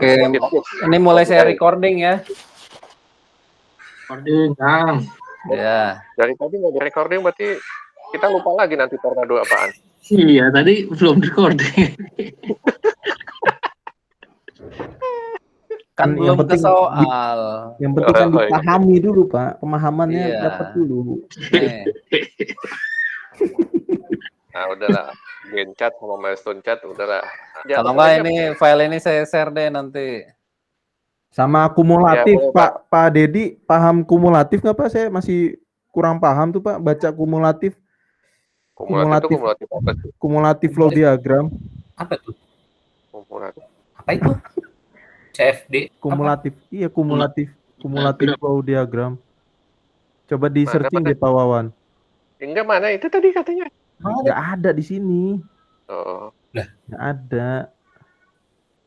Oke, ini mulai saya recording ya. Recording, Kang. Ya. Dari tadi nggak di recording, berarti kita lupa lagi nanti tornado apaan. Iya, tadi belum recording. Kan belum ke soal. Yang penting kan dipahami dulu, Pak. Pemahamannya Iya. dapat dulu. Nih. Nah, udahlah. Gen chat sama milestone chat, udahlah. Kalau nggak ini file ini saya share deh nanti. Sama kumulatif, Ya, boleh, Pak Dedi, paham kumulatif nggak Pak? Saya masih kurang paham tuh Pak, baca kumulatif. Kumulatif apa tuh? Kumulatif flow diagram. Apa tuh? Kumulatif. Apa itu? CFD. Kumulatif. Apa? Iya, kumulatif flow diagram. Coba di Mana, searching deh Pak Wawan. Enggak, mana itu tadi katanya? Nggak ada di sini. Oh. Nggak ada.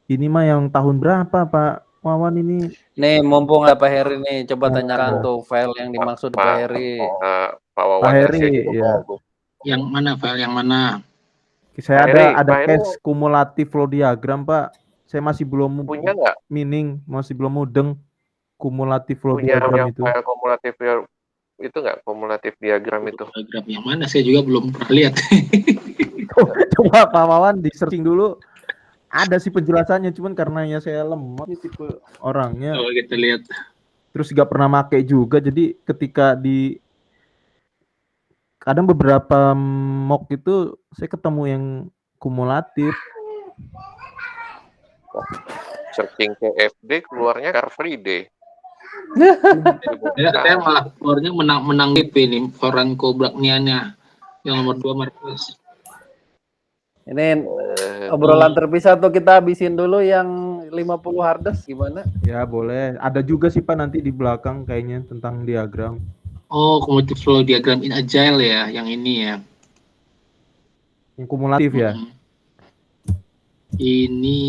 Ini mah yang tahun berapa Pak Wawan ini? Nih, mumpung ada Pak Heri nih, coba tanyakan tuh file yang dimaksud Pak Heri. Pak Wawan Pak Heri, ya. Yang mana file yang mana? Saya Pak ada Heri, case kumulatif flow diagram Pak. Saya masih belum punya nggak? masih belum mudeng kumulatif flow Punya diagram yang itu. file kumulatif itu nggak? Kumulatif diagram itu. Diagram yang mana? Saya juga belum pernah lihat. Coba Pak Wawan di searching dulu. Ada sih penjelasannya, cuman karena ya saya lemot nih tipe orangnya. Oh, kita lihat. Terus gak pernah make juga, jadi ketika di kadang beberapa mock itu saya ketemu yang kumulatif. Searching CFD keluarnya Car Free Day. Saya malah keluarnya menang GP nih, Franco Bragniana yang nomor 2 Marquez. Ini obrolan terpisah tuh kita habisin dulu yang 50 hardest gimana? Ya boleh. Ada juga sih Pak nanti di belakang kayaknya tentang diagram. Oh, kumulatif flow diagram in agile ya, yang ini ya. Yang kumulatif ya. Ini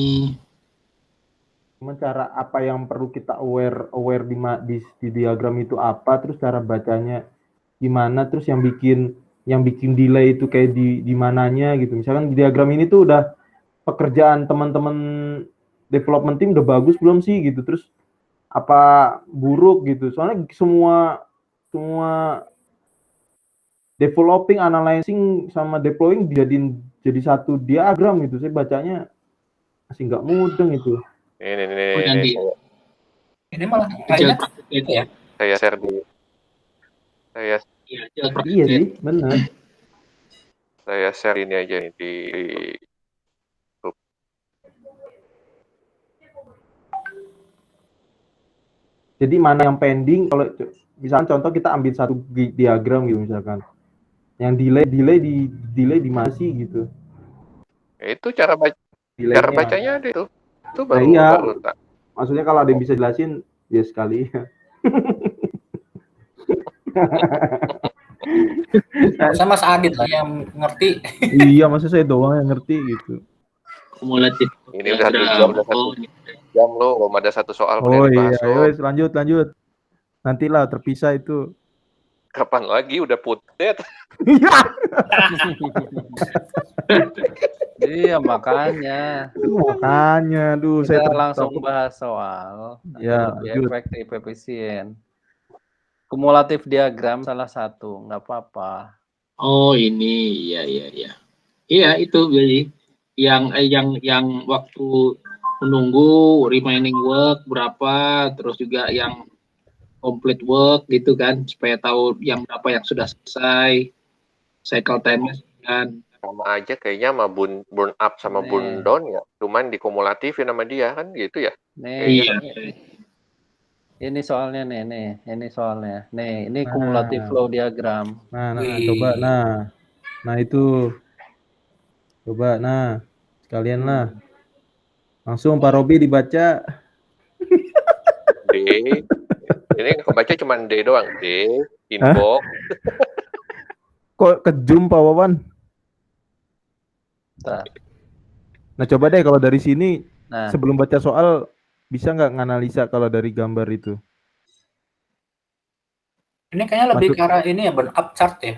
Cara apa yang perlu kita aware di diagram itu apa, terus cara bacanya gimana, terus yang bikin delay itu kayak di mananya gitu. Misalkan di diagram ini tuh udah pekerjaan teman-teman development team udah bagus belum sih gitu, terus apa buruk gitu. Soalnya semua developing, analyzing sama deploying jadi satu diagram gitu. Saya bacanya masih nggak mudeng itu. Ini malah kayaknya itu ya. Saya share di Iya sih, benar. Saya share ini aja nih di grup. Jadi mana yang pending, kalau misalkan contoh kita ambil satu diagram gitu misalkan. Yang delay di masih gitu. Itu cara bacanya ada itu. Itu baru, iya. baru tak. Maksudnya kalau ada yang bisa jelasin ya sekali. saya Mas Adit lah yang ngerti. Iya, masa saya doang yang ngerti gitu. Kumulatif. Ini udah 1 jam loh, belum ada satu soal. Oh iya, ayo lanjut. Nantilah terpisah itu. Kapan lagi udah putet? Iya makanya. Aduh, kita langsung bahas soal ya, lebih efektif, efisien. Kumulatif diagram salah satu, nggak apa-apa. Oh ini, iya. Iya itu jadi yang waktu menunggu remaining work berapa, terus juga yang complete work gitu kan, supaya tahu yang berapa yang sudah selesai, cycle time-nya kan. Sama aja kayaknya sama burn up sama burn down ya, cuman dikumulatifin sama dia kan gitu ya. Iya. Ini soalnya ini soalnya. Ini kumulatif flow diagram. Coba nah itu. Coba sekalian lah. Langsung Pak Robi dibaca. D. Ini kebaca cuma D doang. D, inbox. Kok kejum Pak Wawan? Nah coba deh kalau dari sini sebelum baca soal bisa nggak nganalisa kalau dari gambar itu? Ini kayaknya lebih ke arah ini ya, burn up chart ya.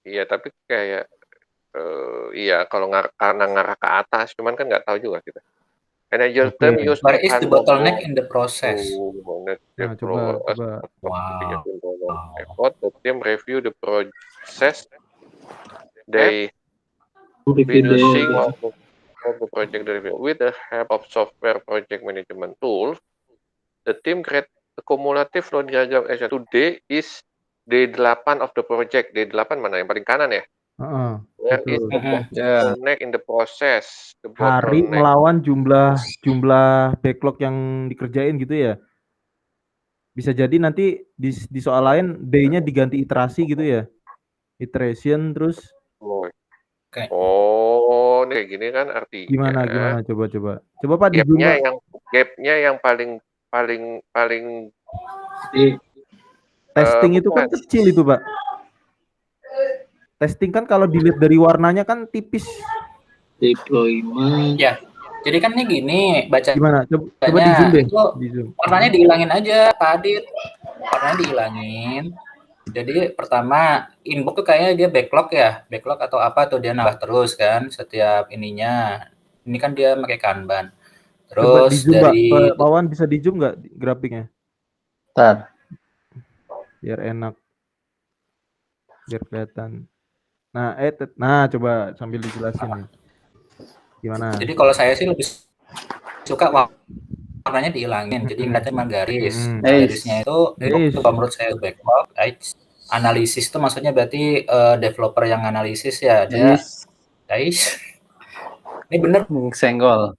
Iya, tapi kayak Iya, kalau karena ngarah ke atas, cuman kan nggak tahu juga kita. Manager Oke. term use Where is the hand bottleneck to in the process? manage the Nah, coba progress of Wow. effort. The team review the process they been using of the project review. With the help of software project management tools, the team create a cumulative flow diagram. Today is day 8 of the project. Day 8 mana yang paling kanan ya? Heeh, Where is betul. the bottleneck in the process? The Hari bottleneck. melawan jumlah backlog yang dikerjain gitu ya. Bisa jadi nanti di soal lain day-nya diganti iterasi gitu ya. Iteration terus Oke. Oh, ini kayak gini kan artinya. gimana coba. Coba Pak di zoom, Pak. Gapnya yang paling Testing itu kan bukan. kecil itu, Pak. Testing kan kalau dilihat dari warnanya kan tipis. Deployment. Ya. Jadi kan ini gini, baca Gimana? Coba di zoom deh. itu Di zoom. warnanya dihilangin aja, Pak Adit. Warnanya dihilangin. Jadi pertama inbox tuh kayaknya dia backlog ya, backlog atau apa tuh dia nambah terus kan setiap ininya. Ini kan dia pakai Kanban. Coba di Terus zoom, dari Pak. Pak Wawan bisa di zoom nggak grafiknya? Bentar. Biar enak. Biar kelihatan. Nah, coba sambil dijelasin nih. Gimana? Jadi kalau saya sih lebih suka warnanya dihilangin, jadi ngeliatnya cuma garis. Garisnya itu kalau menurut saya backlog, analisis itu maksudnya berarti developer yang analisis ya, dia guys. Ini bener Senggol.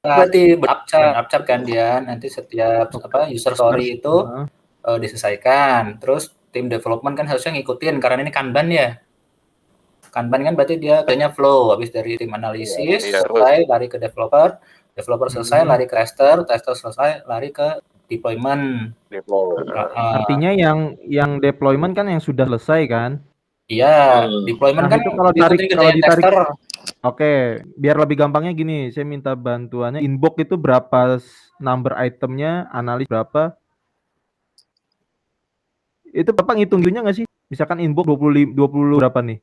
berarti upchart kan dia nanti setiap user story itu diselesaikan. Terus tim development kan harusnya ngikutin karena ini Kanban ya. Kanban kan berarti dia kayaknya flow, habis dari tim analisis selesai lari ke developer selesai lari ke tester selesai lari ke deployment. Artinya yang deployment kan yang sudah selesai kan? Iya, deployment kan itu kalau ditarik tester. Oke, biar lebih gampangnya gini, saya minta bantuannya inbox itu berapa number itemnya, analis berapa? Itu Bapak ngitungnya nggak sih? Misalkan inbox 20 berapa nih?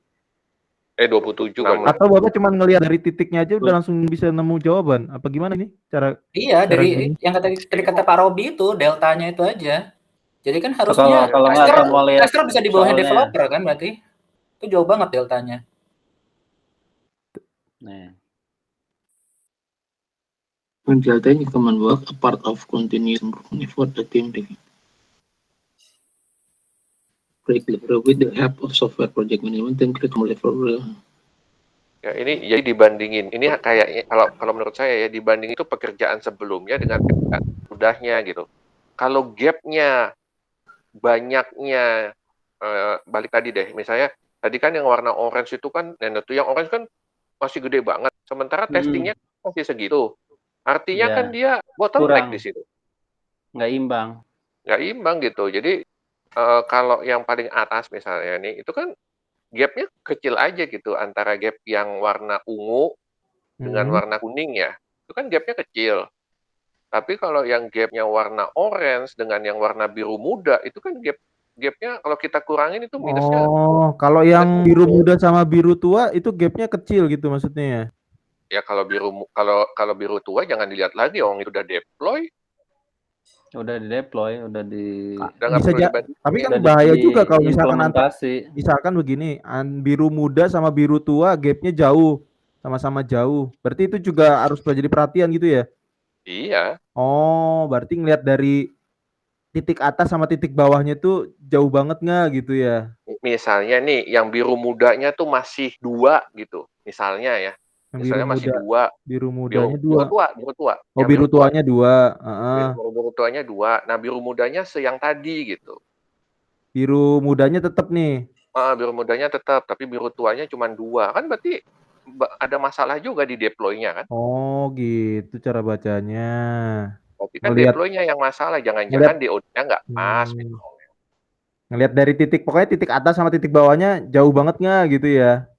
27 kan. Atau Bapak cuma ngelihat dari titiknya aja udah langsung bisa nemu jawaban? Apa gimana nih cara? Iya, dari yang kata Pak Robi itu deltanya itu aja. Jadi kan harusnya kalau tester bisa di bawahnya developer kan berarti. Itu jauh banget deltanya. Nih. When delta is common work, a part of continuous improvement effort the team with the help of software project management team create level. Ya, ini jadi dibandingin. Ini kayaknya kalau menurut saya ya dibanding itu pekerjaan sebelumnya dengan pekerjaan sudahnya gitu. Kalau gapnya banyaknya balik tadi deh, misalnya tadi kan yang warna orange itu kan, yang orange kan masih gede banget. Sementara testingnya masih segitu. Artinya kan dia bottleneck di situ. Nggak imbang gitu. Jadi kalau yang paling atas misalnya nih, itu kan gapnya kecil aja gitu antara gap yang warna ungu dengan warna kuning ya. Itu kan gapnya kecil. Tapi kalau yang gapnya warna orange dengan yang warna biru muda, itu kan gapnya kalau kita kurangin itu minusnya. Oh, kalau yang biru muda sama biru tua itu gapnya kecil gitu maksudnya ya? Ya kalau biru tua jangan dilihat lagi, itu udah deploy. Udah di-deploy, tapi kan bahaya juga kalau misalkan begini, biru muda sama biru tua gapnya jauh, sama-sama jauh. Berarti itu juga harus jadi perhatian gitu ya? Iya. Oh, berarti ngelihat dari titik atas sama titik bawahnya tuh jauh banget nggak gitu ya? Misalnya nih, yang biru mudanya tuh masih 2 gitu, misalnya ya. Misalnya masih 2. Biru mudanya 2. Biru tua. Oh, biru tuanya 2. Biru tuanya 2. Nah, biru mudanya yang tadi gitu. Biru mudanya tetap nih. Biru mudanya tetap, tapi biru tuanya cuma 2. Kan berarti ada masalah juga di deploy-nya kan? Oh, gitu cara bacanya. Tapi kan deploy-nya yang masalah, jangan-jangan DO-nya nggak pas. Ngelihat dari pokoknya titik atas sama titik bawahnya jauh banget nggak gitu ya?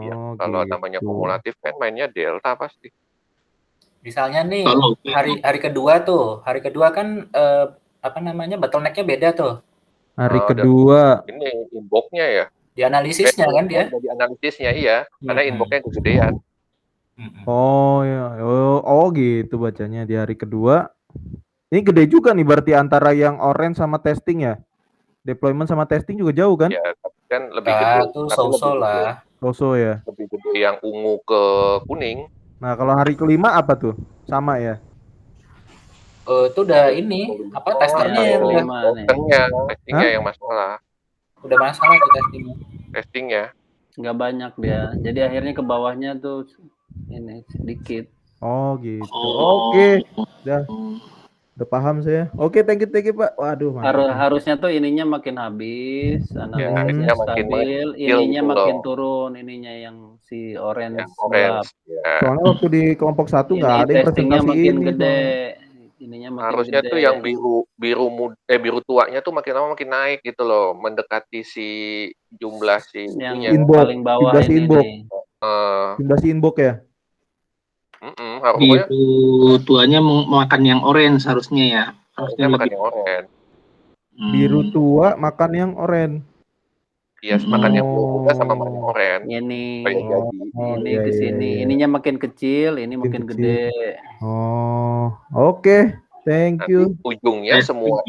Ya, kalau namanya kumulatif kan mainnya delta pasti. Misalnya nih hari kedua kan bottleneck-nya beda tuh. Hari kedua ini inbox-nya ya. Di analisisnya kan dia. Di analisisnya iya, karena inboxnya kegedean. Oh ya, oh gitu bacanya di hari kedua. Ini gede juga nih berarti antara yang orange sama testing ya. Deployment sama testing juga jauh kan? Ya, tapi kan lebih gede. Tuh so-so lah. So-so ya. Lebih gede yang ungu ke kuning. Nah, kalau hari kelima apa tuh? Sama ya? Itu udah ini apa testernya ya udah. Testingnya yang masalah. Udah masalah tuh Testingnya. Nggak banyak dia. Jadi akhirnya ke bawahnya tuh ini sedikit. Oh gitu. Oke. Udah paham saya. Oke, thank you Pak. Waduh, harusnya tuh ininya makin habis, analisisnya stabil, ininya makin turun, ininya yang si orange. Ya. Soalnya waktu di kelompok 1 nggak ada testingnya makin gede. Ininya makin harusnya gede. Tuh yang biru tuanya tuh makin lama makin naik gitu loh, mendekati si jumlah si yang paling bawah ini. Jumlah si inbox ya. Biru tuanya makan yang orange harusnya ya. Harusnya makan yang orange. Biru tua makan yang orange. Iya, makan yang muda sama makan yang orange. Ini ke sini. Ininya makin kecil, ini makin gede. Oh, oke. Thank you. Ujungnya semua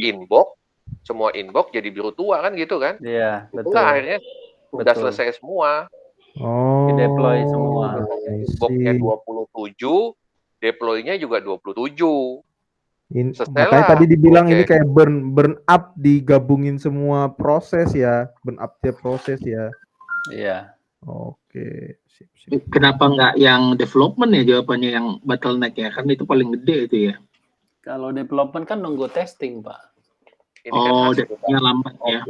inbox jadi biru tua kan gitu kan? Iya, betul. Itulah akhirnya udah selesai semua. Oh, deploy semua. Inbox-nya 27, deploy-nya juga 27. Makanya tadi dibilang ini kayak burn up digabungin semua proses ya, burn up tiap proses ya. Iya. Oke. Sip. Kenapa nggak yang development ya jawabannya yang bottleneck ya? Kan itu paling gede itu ya. Kalau development kan nunggu testing, Pak. Ini kan hasilnya lambat ya.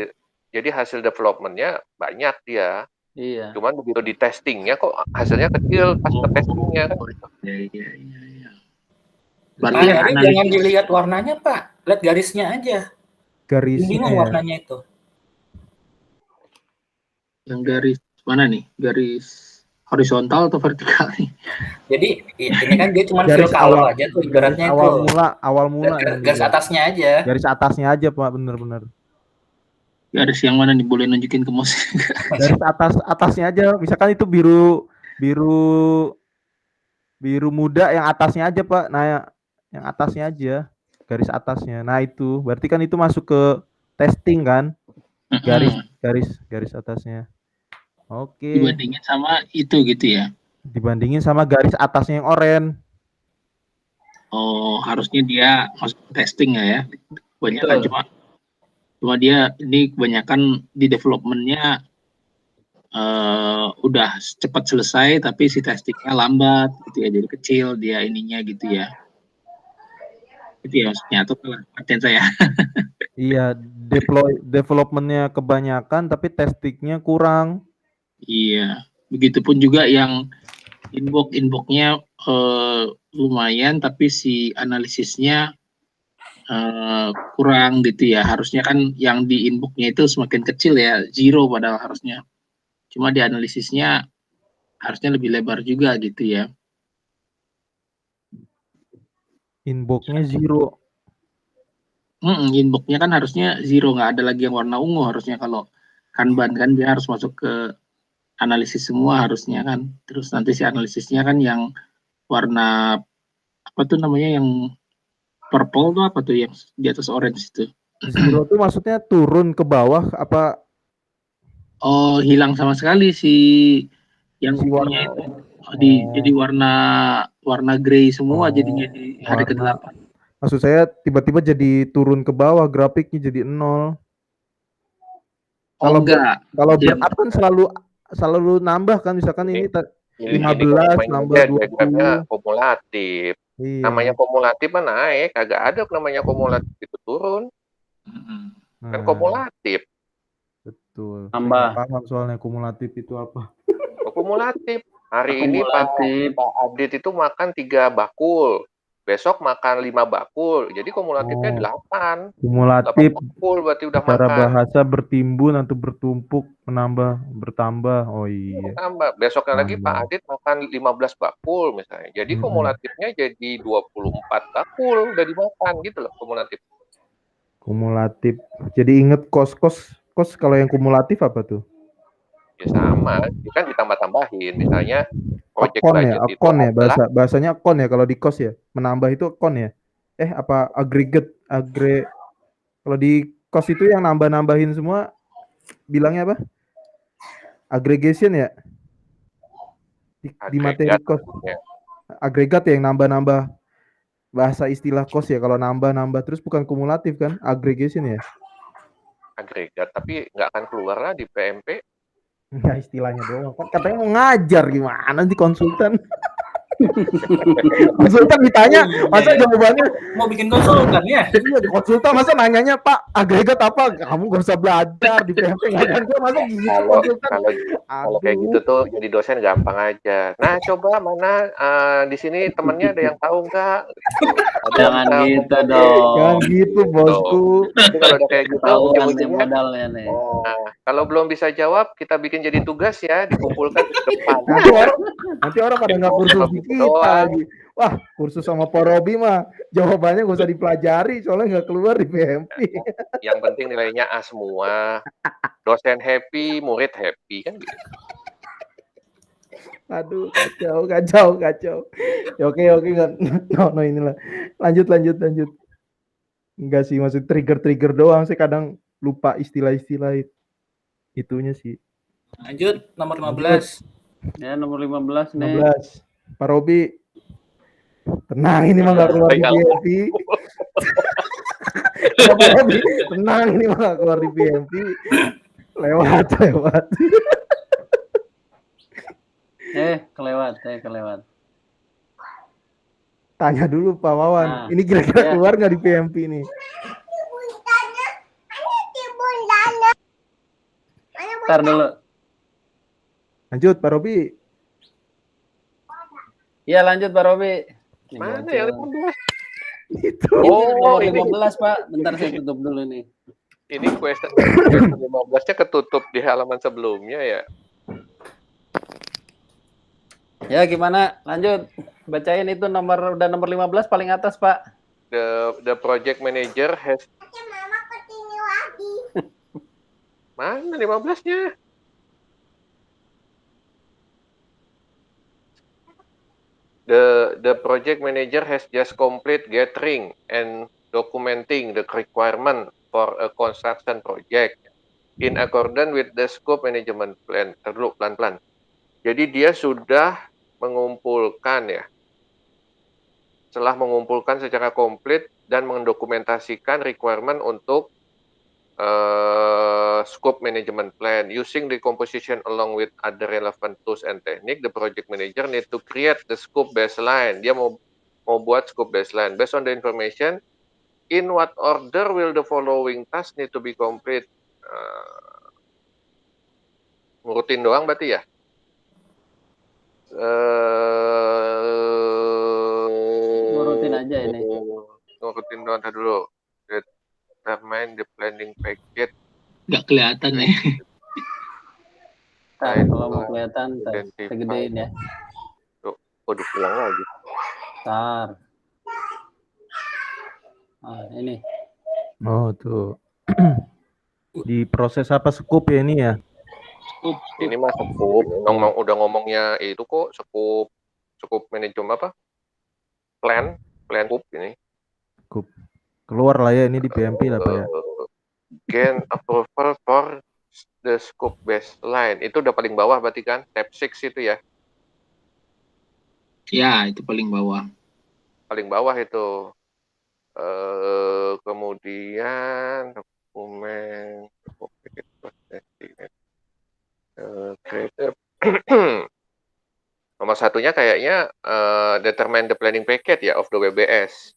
Jadi hasil development-nya banyak dia. Iya. Cuman begitu di testingnya kok hasilnya kecil pas ke testingnya kan. Iya. Berarti jangan dilihat warnanya Pak, lihat garisnya aja. Garisnya warnanya itu. Yang garis mana nih? Garis horizontal atau vertikal nih? Jadi ini kan dia cuma garis awal aja tuh ibaratnya awal mula garis atasnya aja. Garis atasnya aja Pak, bener-bener. Garis yang mana nih, boleh nunjukin ke mouse? Garis atasnya aja, misalkan itu biru muda yang atasnya aja Pak. Nah, yang atasnya aja, garis atasnya. Nah, itu berarti kan itu masuk ke testing kan? Garis atasnya. Oke. Dibandingin sama itu gitu ya. Dibandingin sama garis atasnya yang oranye. Oh, harusnya dia masuk testing ya. Kebanyakan cuma dia ini kebanyakan di development-nya udah cepat selesai tapi si testingnya lambat gitu ya, jadi kecil dia ininya gitu ya. Itu ya maksudnya, atau paten saya. Iya, development-nya kebanyakan tapi testingnya kurang. Iya, begitupun juga yang inbox-nya lumayan tapi si analisisnya kurang gitu ya. Harusnya kan yang di inbox-nya itu semakin kecil ya, 0 padahal harusnya. Cuma di analisisnya harusnya lebih lebar juga gitu ya. Inbox-nya 0. Inbox-nya kan harusnya 0, nggak ada lagi yang warna ungu harusnya. Kalau Kanban kan dia harus masuk ke analisis semua harusnya kan. Terus nanti si analisisnya kan yang warna apa tuh namanya, yang purple tuh apa tuh yang di atas orange itu? 0 tuh maksudnya turun ke bawah apa? Oh, hilang sama sekali si yang warna itu. Jadi warna grey semua jadinya di hari ke-8. Maksud saya tiba-tiba jadi turun ke bawah, grafiknya jadi 0. Kalau enggak. Kalau berapa kan selalu nambah kan, misalkan ini 15 nambah 20. Kumulatif. Iya. Namanya kumulatif kan naik, kagak ada namanya kumulatif itu turun. Kan kumulatif. Betul. Tambah. Paham soalnya kumulatif itu apa? Kumulatif. Hari ini Pak Adit itu makan 3 bakul. Besok makan 5 bakul. Jadi kumulatifnya 8. Kumulatif 8 bakul berarti udah secara makan. bahasa bertimbun atau bertumpuk, bertambah. Oh iya. Bertambah. Besoknya lagi Pak Adit makan 15 bakul misalnya. Jadi kumulatifnya jadi 24 bakul udah dimakan gitu loh kumulatif. Kumulatif. Jadi inget kos kalau yang kumulatif apa tuh? Ya sama, itu kan ditambah-tambahin. Misalnya project Akon ya, budget itu akon ya, adalah bahasanya akon ya kalau di kos ya. Menambah itu akon ya. Apa kalau di kos itu yang nambah-nambahin semua bilangnya apa? Aggregation ya? Di materi agregat kos. ya. Agregat ya, yang nambah-nambah bahasa istilah kos ya. Kalau nambah-nambah terus bukan kumulatif kan? Aggregation ya. Agregat, tapi nggak akan keluar lah di PMP. Ya istilahnya doang. Kan katanya mau ngajar, gimana di konsultan? Konsultan ditanya, masa jawabannya mau bikin konsultan ya? Iya, di konsultan masa nanyanya, Pak, agregat apa? Kamu gak usah belajar di PMP, nggak kan? Masa gitu konsultan? Kalau kayak gitu tuh jadi dosen gampang aja. Nah, coba mana di sini temennya ada yang tahu nggak? Jangan gitu dong. Jangan gitu, bosku. Jadi kalau udah kayak gitu, Tahu nanti modalnya nih. Nah, kalau belum bisa jawab, kita bikin jadi tugas ya, dikumpulkan ke depan. Nanti orang pada nggak kursus di kita lagi. Wah, kursus sama Pak Robi mah jawabannya gak usah dipelajari, soalnya nggak keluar di PMP. Yang penting nilainya A semua. Dosen happy, murid happy kan gitu. Aduh, kacau. Ya, oke, no inilah. Lanjut. Enggak sih, maksud trigger doang. Saya kadang lupa istilah-istilah itunya sih. Lanjut nomor 15. Ya, nomor 15 nih. 15. Pak Robi. Tenang, ini mah nggak keluar di PMP. Pak Robi, tenang, ini mah nggak keluar di PMP. Lewat. Kelewat. Tanya dulu Pak Wawan. Nah, ini kira-kira keluar nggak di PMP ini? Ntar dulu. Lanjut Pak Robi. Iya lanjut Pak Robi. Mana yang 15? Itu. Oh, 15 Pak. Bentar saya tutup dulu nih. Ini question 15-nya ketutup di halaman sebelumnya ya. Ya gimana? Lanjut. Bacain itu nomor 15 paling atas, Pak. The project manager has Mana 15-nya? The project manager has just complete gathering and documenting the requirement for a construction project in accordance with the scope management plan. Terus pelan-pelan. Jadi dia sudah mengumpulkan ya. Setelah mengumpulkan secara komplit dan mendokumentasikan requirement untuk scope management plan using the composition along with other relevant tools and technique, the project manager need to create the scope baseline. Dia mau buat scope baseline based on the information. In what order will the following tasks need to be complete? Ngurutin doang berarti ya? Ngurutin aja ini. Ngurutin doang dulu. Determine the planning package. Nggak kelihatan ya. Kalau mau kelihatan, gedein ya. Waduh, pulang lagi. Ntar. Ini. Oh, tuh. Di proses apa scoop ya ini ya? Scoop. Ini mah scoop. Udah ngomongnya itu kok scoop manajemen apa? Plan scoop ini. Scoop. Keluar lah ya ini di PMP lah Pak ya. Gain approval for the scope baseline. Itu udah paling bawah berarti kan? Tab 6 itu ya? Ya, itu paling bawah. Paling bawah itu. Kemudian dokumen nomor satunya kayaknya determine the planning package ya of the WBS.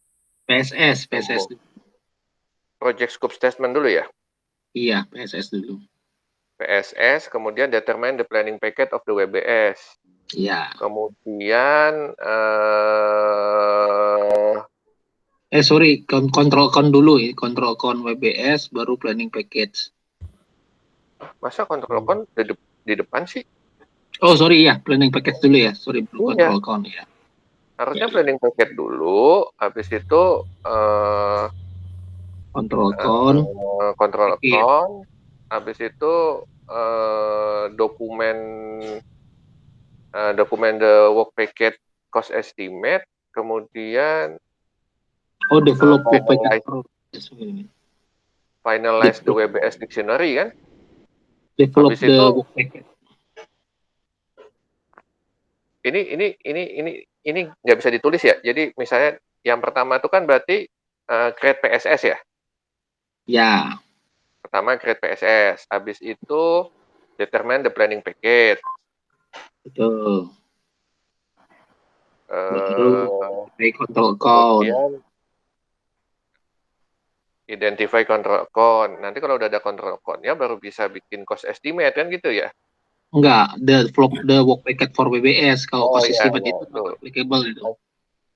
PSS. Project scope statement dulu ya? Iya, PSS dulu. PSS, kemudian determine the planning package of the WBS. Iya. Kemudian control count dulu ya, control count WBS baru planning package. Masa control count di depan sih? Oh, sorry ya, planning package dulu ya. Sorry, control count ya. Harusnya planning package dulu, habis itu control count, habis itu dokumen the work packet cost estimate, kemudian develop work packet. Finalize the WBS dictionary kan? Develop the work packet. Ini nggak bisa ditulis ya. Jadi misalnya yang pertama itu kan berarti create PSS ya? Ya. Pertama create PSS, habis itu determine the planning packet. Betul. Control account. Identify control account. Nanti kalau udah ada control account-nya baru bisa bikin cost estimate kan gitu ya? Enggak, develop the work packet for WBS. Kalau cost estimate itu applicable itu.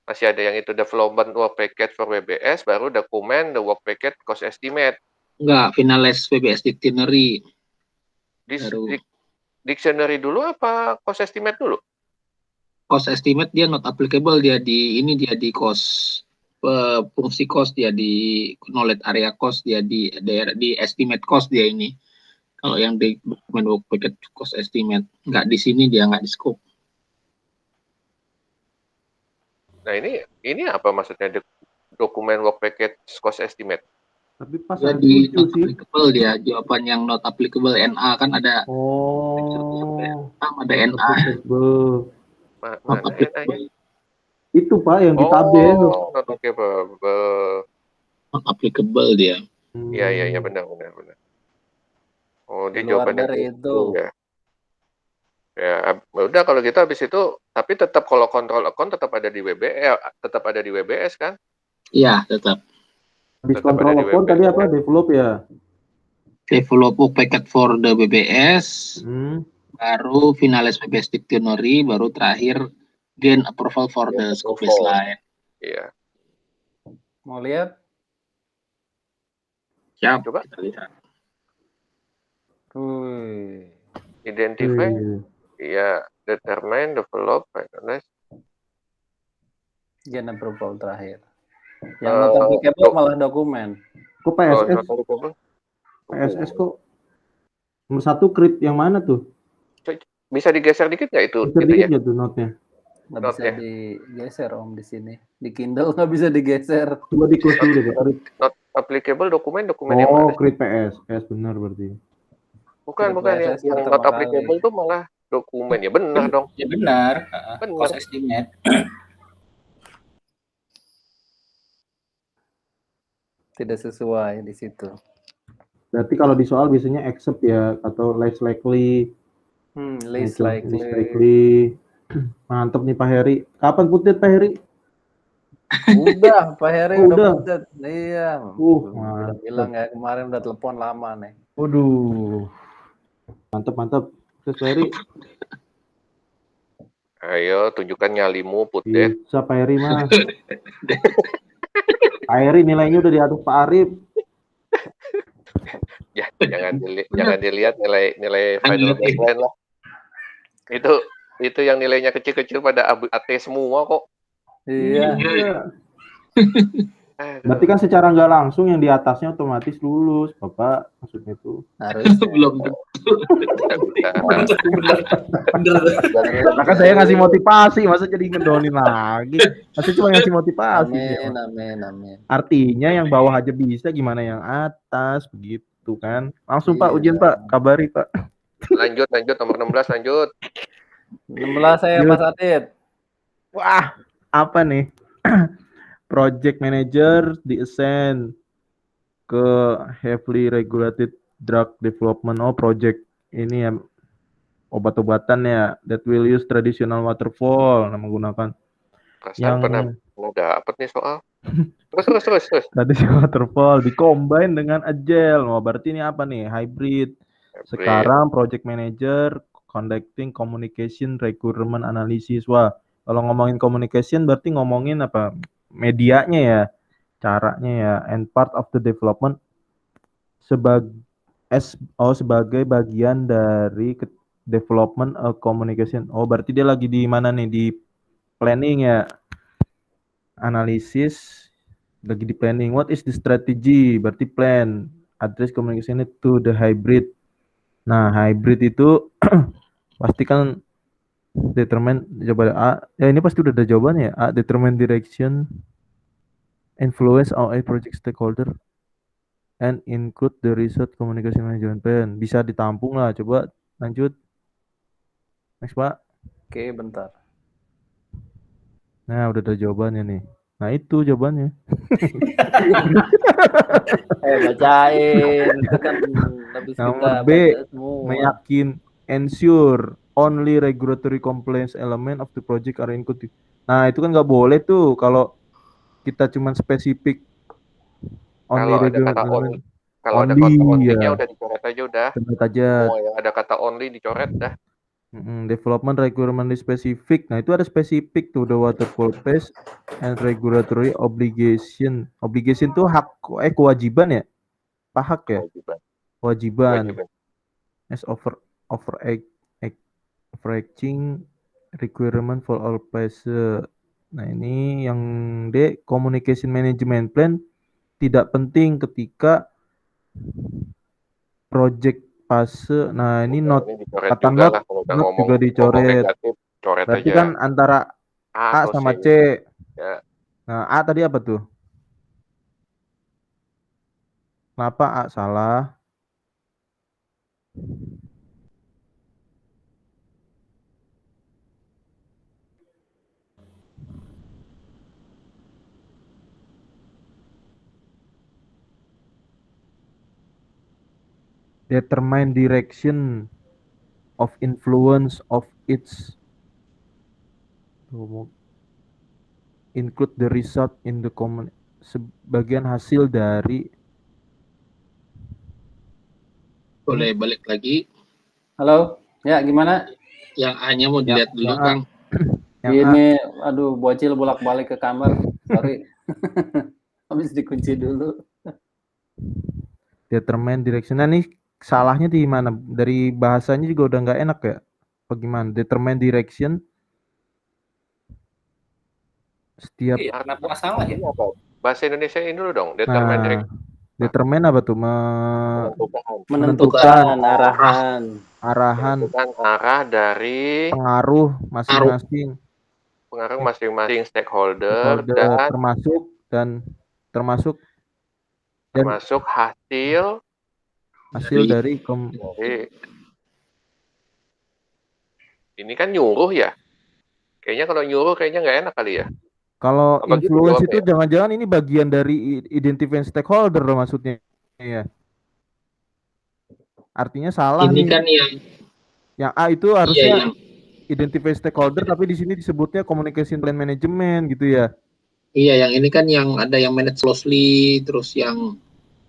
Masih ada yang itu development work packet for WBS, baru dokumen the work packet cost estimate. Enggak, finalize WBS dictionary. Dictionary dulu apa cost estimate dulu? Cost estimate dia not applicable, dia di cost fungsi cost, dia di knowledge area cost, dia di estimate cost dia ini. Kalau yang di dokumen work packet cost estimate, enggak di sini, dia enggak di scope. Nah ini apa maksudnya dokumen work packet cost estimate? Tapi pas jadi not applicable dia, jawaban yang not applicable NA kan ada. Ada NA. Mana NA-nya? Itu Pak yang di tabel. Not applicable. Not applicable dia. Iya benar. Oh, dia jawaban dari itu. Ya, udah kalau gitu habis itu, tapi tetap kalau control account tetap ada di WBS kan? Iya, tetap. Habis control account tadi apa? Develop ya? Develop work packet for the WBS. Baru finalize WBS dictionary, baru terakhir gain approval for the scope baseline. Iya. Mau lihat? Siap, coba kita lihat. Identify. Iya, determine, develop, finalize. Gain approval terakhir. Yang not applicable malah dokumen. Kok PSS? PSS kok nomor 1 crit yang mana tuh? Bisa digeser dikit nggak itu? Bisa dikit ya tuh note-nya? Nggak bisa digeser Om di sini. Di Kindle nggak bisa digeser. Coba di close dulu deh. Not applicable dokumen yang mana? Crit PSS benar berarti. Bukan yang not applicable tuh malah dokumen ya, benar dong. Ya benar. Cost estimate. Tidak sesuai di situ. Berarti kalau di soal biasanya accept ya atau less likely. Least likely. Mantap nih Pak Heri. Kapan putet Pak Heri? Udah, Pak Heri udah putet. Iya. Bilang ya kemarin udah telepon lama nih. Waduh. Mantap. Terus Pak Heri. Ayo tunjukkan nyalimu putet. Bisa Pak Heri mah. Pak Heri nilainya udah di atas Pak Arif. Ya, jangan dilihat nilai final baseline lah. Itu yang nilainya kecil-kecil pada AT semua kok. Iya. Berarti kan secara nggak langsung yang di atasnya otomatis lulus, Bapak, maksudnya itu. Harusnya. Belum. Maka saya ngasih motivasi, masa jadi ngedonin lagi. Masa cuma ngasih motivasi. Amin. Artinya yang bawah aja bisa, gimana yang atas, begitu kan. Langsung Pak, ujian Pak, kabari Pak. Lanjut, nomor 16 lanjut. 16 saya Mas Adit. Wah, apa nih? Project manager di-assign ke heavily regulated drug development. Project ini ya obat-obatan ya, that will use traditional waterfall, menggunakan yang pernah dapat nih soal. Terus. Traditional waterfall di-combine dengan agile. Berarti ini apa nih? Hybrid. Sekarang project manager conducting communication requirement analysis. Wah, kalau ngomongin communication berarti ngomongin apa? Medianya ya, caranya ya, and part of the development sebagai bagian dari development communication. Berarti dia lagi di mana nih? Di planning ya, analisis, lagi di planning. What is the strategy? Berarti plan, address communication to the hybrid Nah, hybrid itu pasti kan determine, coba A. Ya ini pasti udah ada jawabannya ya. A, determine direction, influence our project stakeholder, and include the research communication management plan. Bisa ditampung lah. Coba lanjut. Next, Pak. Oke, bentar. Nah, udah ada jawabannya nih. Nah, itu jawabannya. Bacain. Itu kan habis kita Nomor B, baca semua. meyakin, ensure only regulatory compliance element of the project are included. Nah, itu kan nggak boleh tuh kalau kita cuma spesifik only Kalau ada regulatory kata element. kalau ada Only, kata only-nya ya. udah dicoret aja udah. Coret aja. Semua yang ada kata only dicoret dah. Development requirement spesifik. Nah, itu ada spesifik tuh, the waterfall phase and regulatory obligation. Obligation tuh hak, kewajiban ya? Apa hak ya? Kewajiban. As overarching requirement for all phases. Nah, ini yang D, communication management plan tidak penting ketika project fase. Nah, ini not kata not juga dicoret. Berarti aja. kan antara A sama C. Ya. Nah, A tadi apa tuh? Kenapa A salah? Determine direction of influence of its, include the result in the common, sebagian hasil dari. Boleh balik lagi. Halo, ya gimana? Yang A-nya mau dilihat dulu, Kang. Ini, aduh, bocil bolak-balik ke kamar. Sorry. Habis dikunci dulu. Determine direction. Nah, nih salahnya di mana? Dari bahasanya juga udah nggak enak ya? Bagaimana? Determine direction. Setiap. Iya, kenapa salah ya? Bahasa Indonesia ini dulu dong. Determine direction. Determine apa tuh? Menentukan arahan. Menentukan arah dari pengaruh masing-masing. Pengaruh masing-masing stakeholder dan termasuk hasil dari ini kan nyuruh ya. Kayaknya kalau nyuruh kayaknya nggak enak kali ya. Kalau influence itu jangan-jangan ini bagian dari identify stakeholder loh maksudnya. Iya. Artinya salah ini nih. Kan yang A itu harusnya identify stakeholder, tapi di sini disebutnya communication plan management gitu ya. Iya, yang ini kan yang ada yang manage closely, terus yang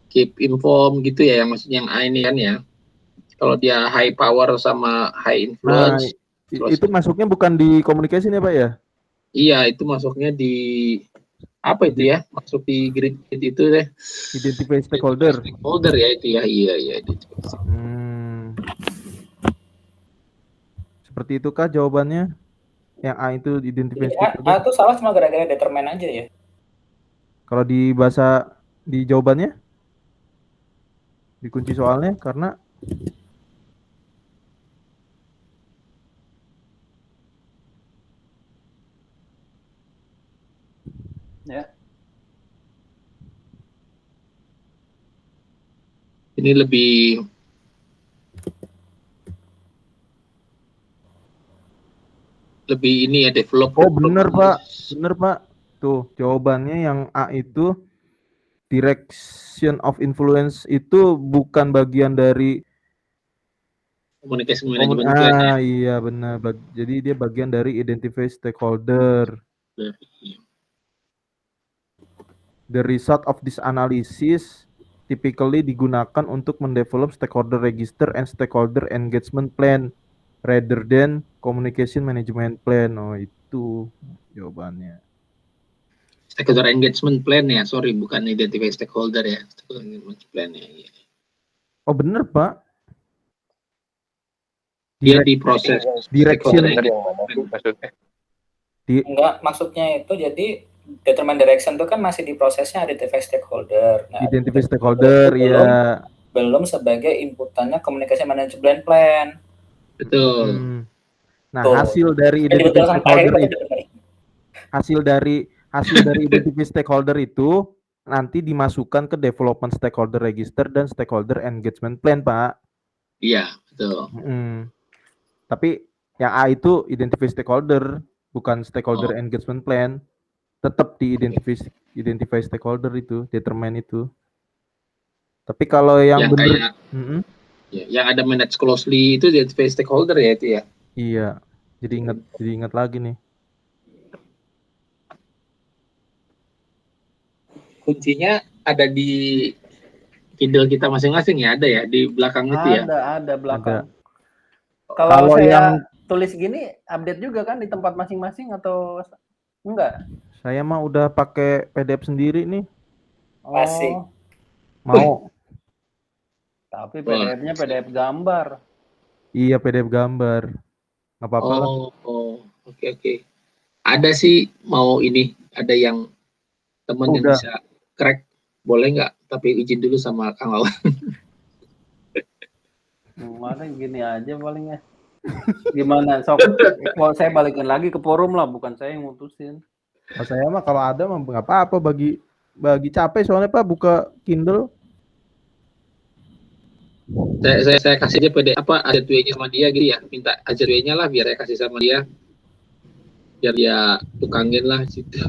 keep inform gitu ya, yang maksudnya yang A ini kan ya. Kalau dia high power sama high influence. Nah, itu masuknya bukan di communication ya Pak ya? Iya, itu masuknya di apa itu ya? Masuk di grid itu deh. Identify stakeholder. Stakeholder ya itu ya, iya. Seperti itukah jawabannya? Yang A itu identify stakeholder. A itu salah cuma gara-gara determine aja ya. Kalau di bahasa di jawabannya? Dikunci soalnya karena ya. Ini lebih ini ya, develop. Oh bener Pak. Tuh jawabannya yang A itu direction of influence itu bukan bagian dari communication management plan. Iya benar. Jadi dia bagian dari identify stakeholder. The result of this analysis typically digunakan untuk mendevelop stakeholder register and stakeholder engagement plan rather than communication management plan. Oh itu jawabannya. Stakeholder engagement plan ya, sorry, bukan identify stakeholder ya. Stakeholder engagement plan ya. Oh bener Pak. Dia di proses direction. Enggak, maksudnya itu jadi determine direction itu kan masih di prosesnya identify stakeholder. Nah, identify stakeholder ya. belum sebagai inputannya communication management plan. Betul. Nah, hasil dari identity stakeholder itu, hasil dari identity stakeholder itu nanti dimasukkan ke development stakeholder register dan stakeholder engagement plan, Pak. Iya, betul. Tapi yang A itu identify stakeholder, bukan stakeholder engagement plan. Tetap di identify stakeholder itu, determine itu. Tapi kalau yang benar, yang ada manage closely itu identify stakeholder ya itu ya. Iya, jadi ingat lagi nih. Kuncinya ada di Kindle kita masing-masing ya, ada ya di belakang itu ya. Ada belakang. Kalau saya yang tulis gini, update juga kan di tempat masing-masing atau enggak? Saya mah udah pakai PDF sendiri nih. Asik. Mau. Tapi PDF-nya PDF gambar. Iya, PDF gambar. Nggak apa-apa lah. Oke. Ada sih mau ini, ada yang temen yang bisa crack, boleh nggak? Tapi izin dulu sama Kang Wawan. Mana gini aja palingnya. Gimana? Sok, saya balikin lagi ke forum lah, bukan saya yang mutusin. Saya mah kalau ada mah nggak apa-apa, bagi capek soalnya Pak buka Kindle. Saya kasih aja AZW-nya sama dia gitu ya, minta AZW-nya lah biar saya kasih sama dia, biar dia tukangin lah situ.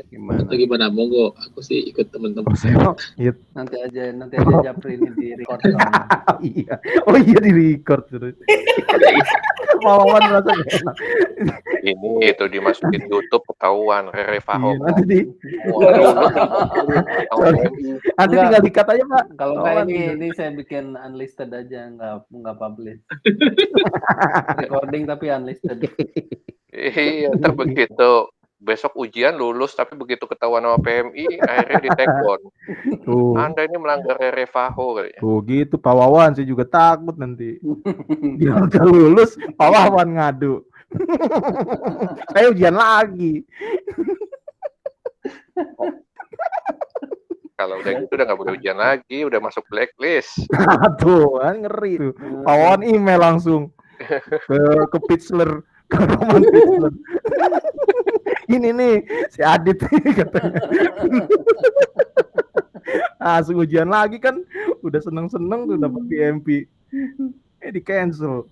Gimana? Monggo, aku sih ikut teman-teman. Nanti aja Japri ini di record. Iya. Oh iya di record terus. Wawan merasa enak. Ini itu dimasukin YouTube ketahuan Refaho. Nanti tinggal dikat aja Pak. Kalau kayak ini saya bikin unlisted aja, nggak publish. Recording tapi unlisted. Iya, begitu. Besok ujian lulus tapi begitu ketahuan sama PMI akhirnya di take down. Anda ini melanggar Refaho kayaknya. Gitu Pak Wawan, saya juga takut nanti. Dia udah lulus, Pak Wawan ngadu. Saya ujian lagi. Kalau udah gitu udah nggak boleh ujian lagi, udah masuk blacklist. Tuh, kan ngeri tuh. Pak Wawan email langsung ke Pitzler, ke Roman Pitzler. Ini nih si Adit katanya. Langsung ujian lagi kan, udah seneng-seneng tuh dapat PMP. Di cancel.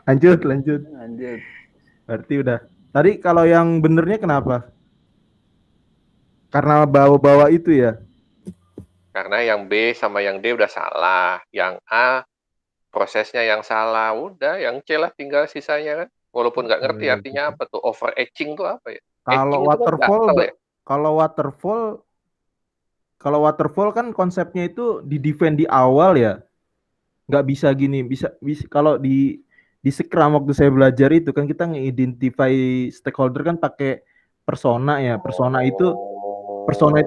Lanjut. Berarti udah. Tadi kalau yang benernya kenapa? Karena bawa-bawa itu ya? Karena yang B sama yang D udah salah. Yang A prosesnya yang salah. Udah, yang C lah tinggal sisanya kan. Walaupun nggak ngerti artinya apa tuh. Overetching tuh apa ya? Kalau waterfall kan konsepnya itu di-defend di awal ya. Nggak bisa gini, bisa kalau di Scrum waktu saya belajar itu kan kita nge-identify stakeholder kan pakai persona ya. Persona itu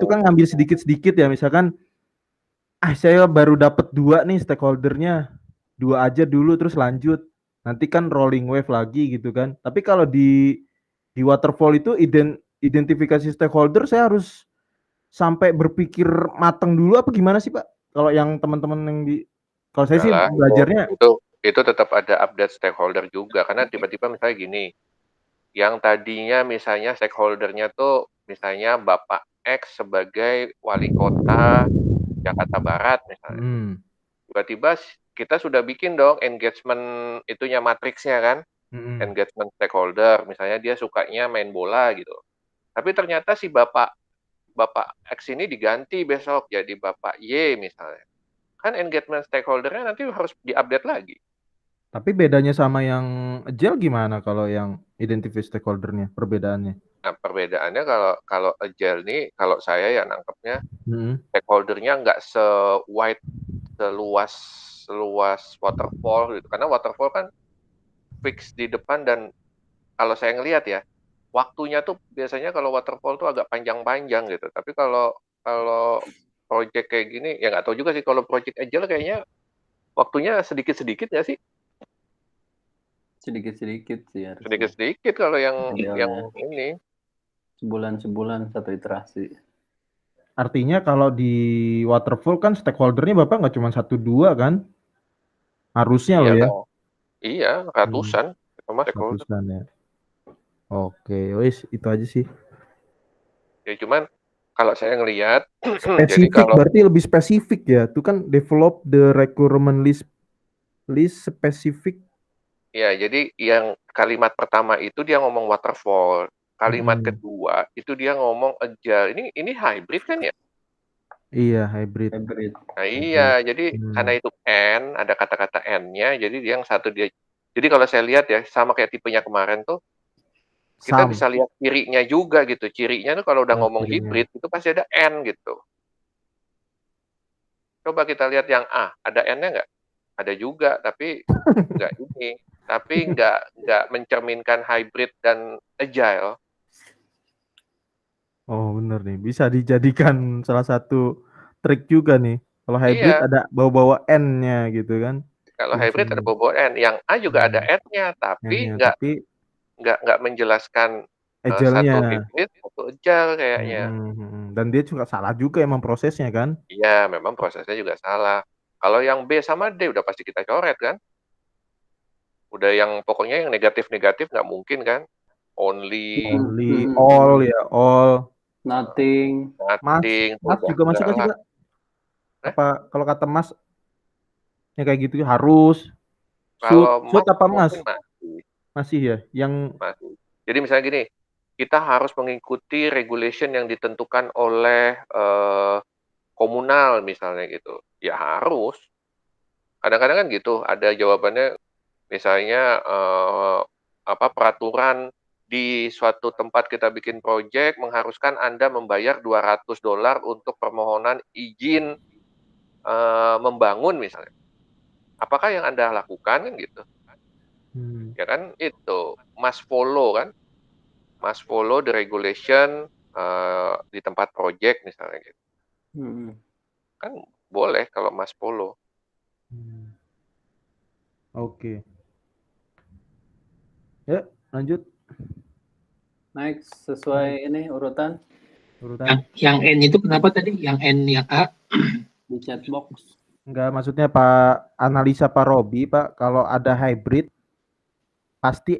kan ngambil sedikit-sedikit ya, misalkan saya baru dapat 2 nih stakeholdernya. 2 aja dulu terus lanjut. Nanti kan rolling wave lagi gitu kan. Tapi kalau di waterfall itu identifikasi stakeholder saya harus sampai berpikir matang dulu apa gimana sih Pak? Kalau yang teman-teman yang kalau saya sih belajarnya itu tetap ada update stakeholder juga, karena tiba-tiba misalnya gini, yang tadinya misalnya stakeholdernya tuh misalnya Bapak X sebagai wali kota Jakarta Barat misalnya. Tiba-tiba kita sudah bikin dong engagement itunya matriksnya kan. Engagement stakeholder, misalnya dia sukanya main bola gitu. Tapi ternyata si Bapak X ini diganti besok jadi Bapak Y misalnya. Kan engagement stakeholdernya nanti harus diupdate lagi. Tapi bedanya sama yang agile gimana kalau yang identify stakeholdernya, perbedaannya? Nah, perbedaannya kalau agile nih, kalau saya ya nangkepnya stakeholdernya nggak seluas waterfall gitu. Karena waterfall kan fix di depan dan kalau saya ngelihat ya, waktunya tuh biasanya kalau waterfall tuh agak panjang-panjang gitu. Tapi kalau project kayak gini, ya nggak tahu juga sih kalau project agile kayaknya waktunya sedikit-sedikit ya sih. Sedikit-sedikit sih harusnya. Sedikit-sedikit kalau yang ini. Sebulan satu iterasi. artinya kalau di waterfall kan stakeholdernya Bapak nggak cuma 1-2 kan? Harusnya loh Iya ya. dong. Iya, ratusan. Sama stakeholder. Ratusan ya. Oke, wis itu aja sih. Ya cuman kalau saya ngelihat, jadi Spesifik kalau berarti lebih spesifik ya. Itu kan develop the requirement list spesifik. ya jadi yang kalimat pertama itu dia ngomong waterfall. Kalimat kedua itu dia ngomong agile. Ini hybrid kan ya? Iya, hybrid. Nah iya, jadi karena itu N, ada kata-kata N-nya, jadi dia yang satu dia. Jadi kalau saya lihat ya, sama kayak tipenya kemarin tuh, kita bisa lihat cirinya juga gitu. Cirinya tuh kalau udah ngomong hybrid, itu pasti ada N gitu. Coba kita lihat yang A, ada N-nya nggak? Ada juga, tapi nggak ini. Tapi nggak mencerminkan hybrid dan agile. Oh bener nih, bisa dijadikan salah satu trik juga nih. Kalau hybrid Iya. ada bawa-bawa N-nya gitu kan. Kalau hybrid ada bawa N. Yang A juga ada N-nya, tapi nggak menjelaskan satu agile-nya. hybrid, satu agile kayaknya. Dan dia juga salah juga emang prosesnya kan? Iya, memang prosesnya juga salah. Kalau yang B sama D udah pasti kita coret kan? Udah yang pokoknya yang negatif-negatif nggak mungkin kan? Only, all ya, all. Nothing. Mas juga masuk kan juga? Apa kalau kata Mas ya kayak gitu harus. Kalau shoot apa Mas? Masih ya, yang masih. Jadi misalnya gini, kita harus mengikuti regulation yang ditentukan oleh komunal misalnya gitu. Ya harus. Kadang-kadang kan gitu, ada jawabannya misalnya peraturan di suatu tempat kita bikin proyek mengharuskan Anda membayar $200 untuk permohonan izin membangun misalnya. Apakah yang Anda lakukan kan gitu? Ya kan itu must follow kan? Must follow the regulation di tempat proyek misalnya gitu. Kan boleh kalau must follow. Oke. Ya, lanjut. Next, sesuai ini urutan. Yang N itu kenapa tadi? Yang N yang A? Di chat box. Enggak, maksudnya Pak analisa Pak Robi, Pak, kalau ada hybrid pasti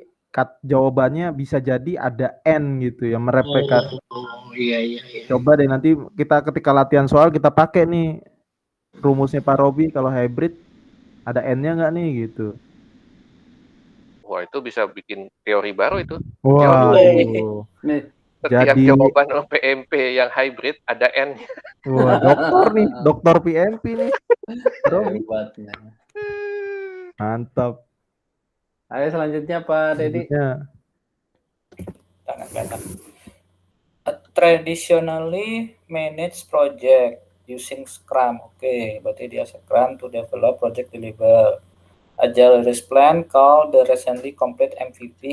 jawabannya bisa jadi ada N gitu ya, mereplikasi. Iya. Coba deh nanti kita ketika latihan soal kita pakai nih rumusnya Pak Robi kalau hybrid ada N-nya nggak nih gitu. Wah, itu bisa bikin teori baru itu. Wah. Nih, setiap jawaban PMP yang hybrid ada N-nya. Wah, dokter nih, dokter PMP nih. Hebatnya. Mantap. Ayo selanjutnya Pak Dedi. Traditionally managed project using Scrum. Oke, berarti dia Scrum to develop project deliver. Agile release plan called the recently complete MVP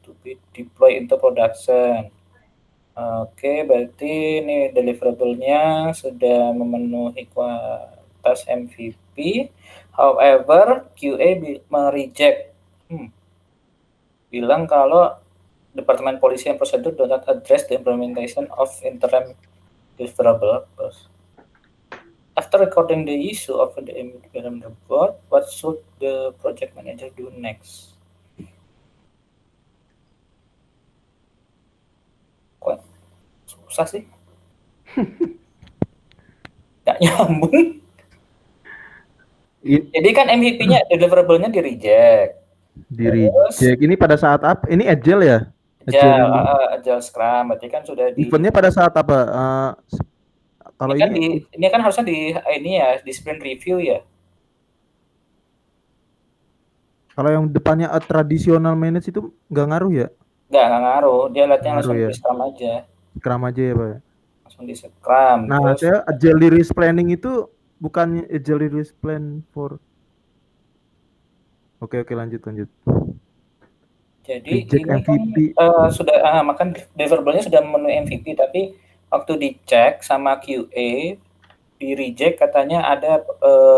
to be deployed into production. Oke, berarti ini deliverable-nya sudah memenuhi kualitas MVP. However, QA mereject. Bilang kalau Departemen Polisi and Procedure do not address the implementation of interim deliverable. After recording the issue of the interim report, what should the project manager do next? Kok susah sih? Nggak nyambung. Jadi kan MVP-nya, deliverable-nya di-reject. Di-reject. Ini pada saat apa? Ini agile ya? Agile Scrum. Berarti kan sudah di... Eventnya pada saat apa? Kalau ini kan harusnya di sprint review ya. Kalau yang depannya tradisional manage itu nggak ngaruh ya? Nggak ngaruh. Dia lihatnya langsung di Scrum aja. Scrum aja ya Pak? Langsung di Scrum. Nah, saya agile release planning itu bukan agile release plan for... Oke, lanjut. Jadi ini MVP. Kan sudah makan deliverable-nya sudah memenuhi MVP, tapi waktu dicek sama QA di reject katanya ada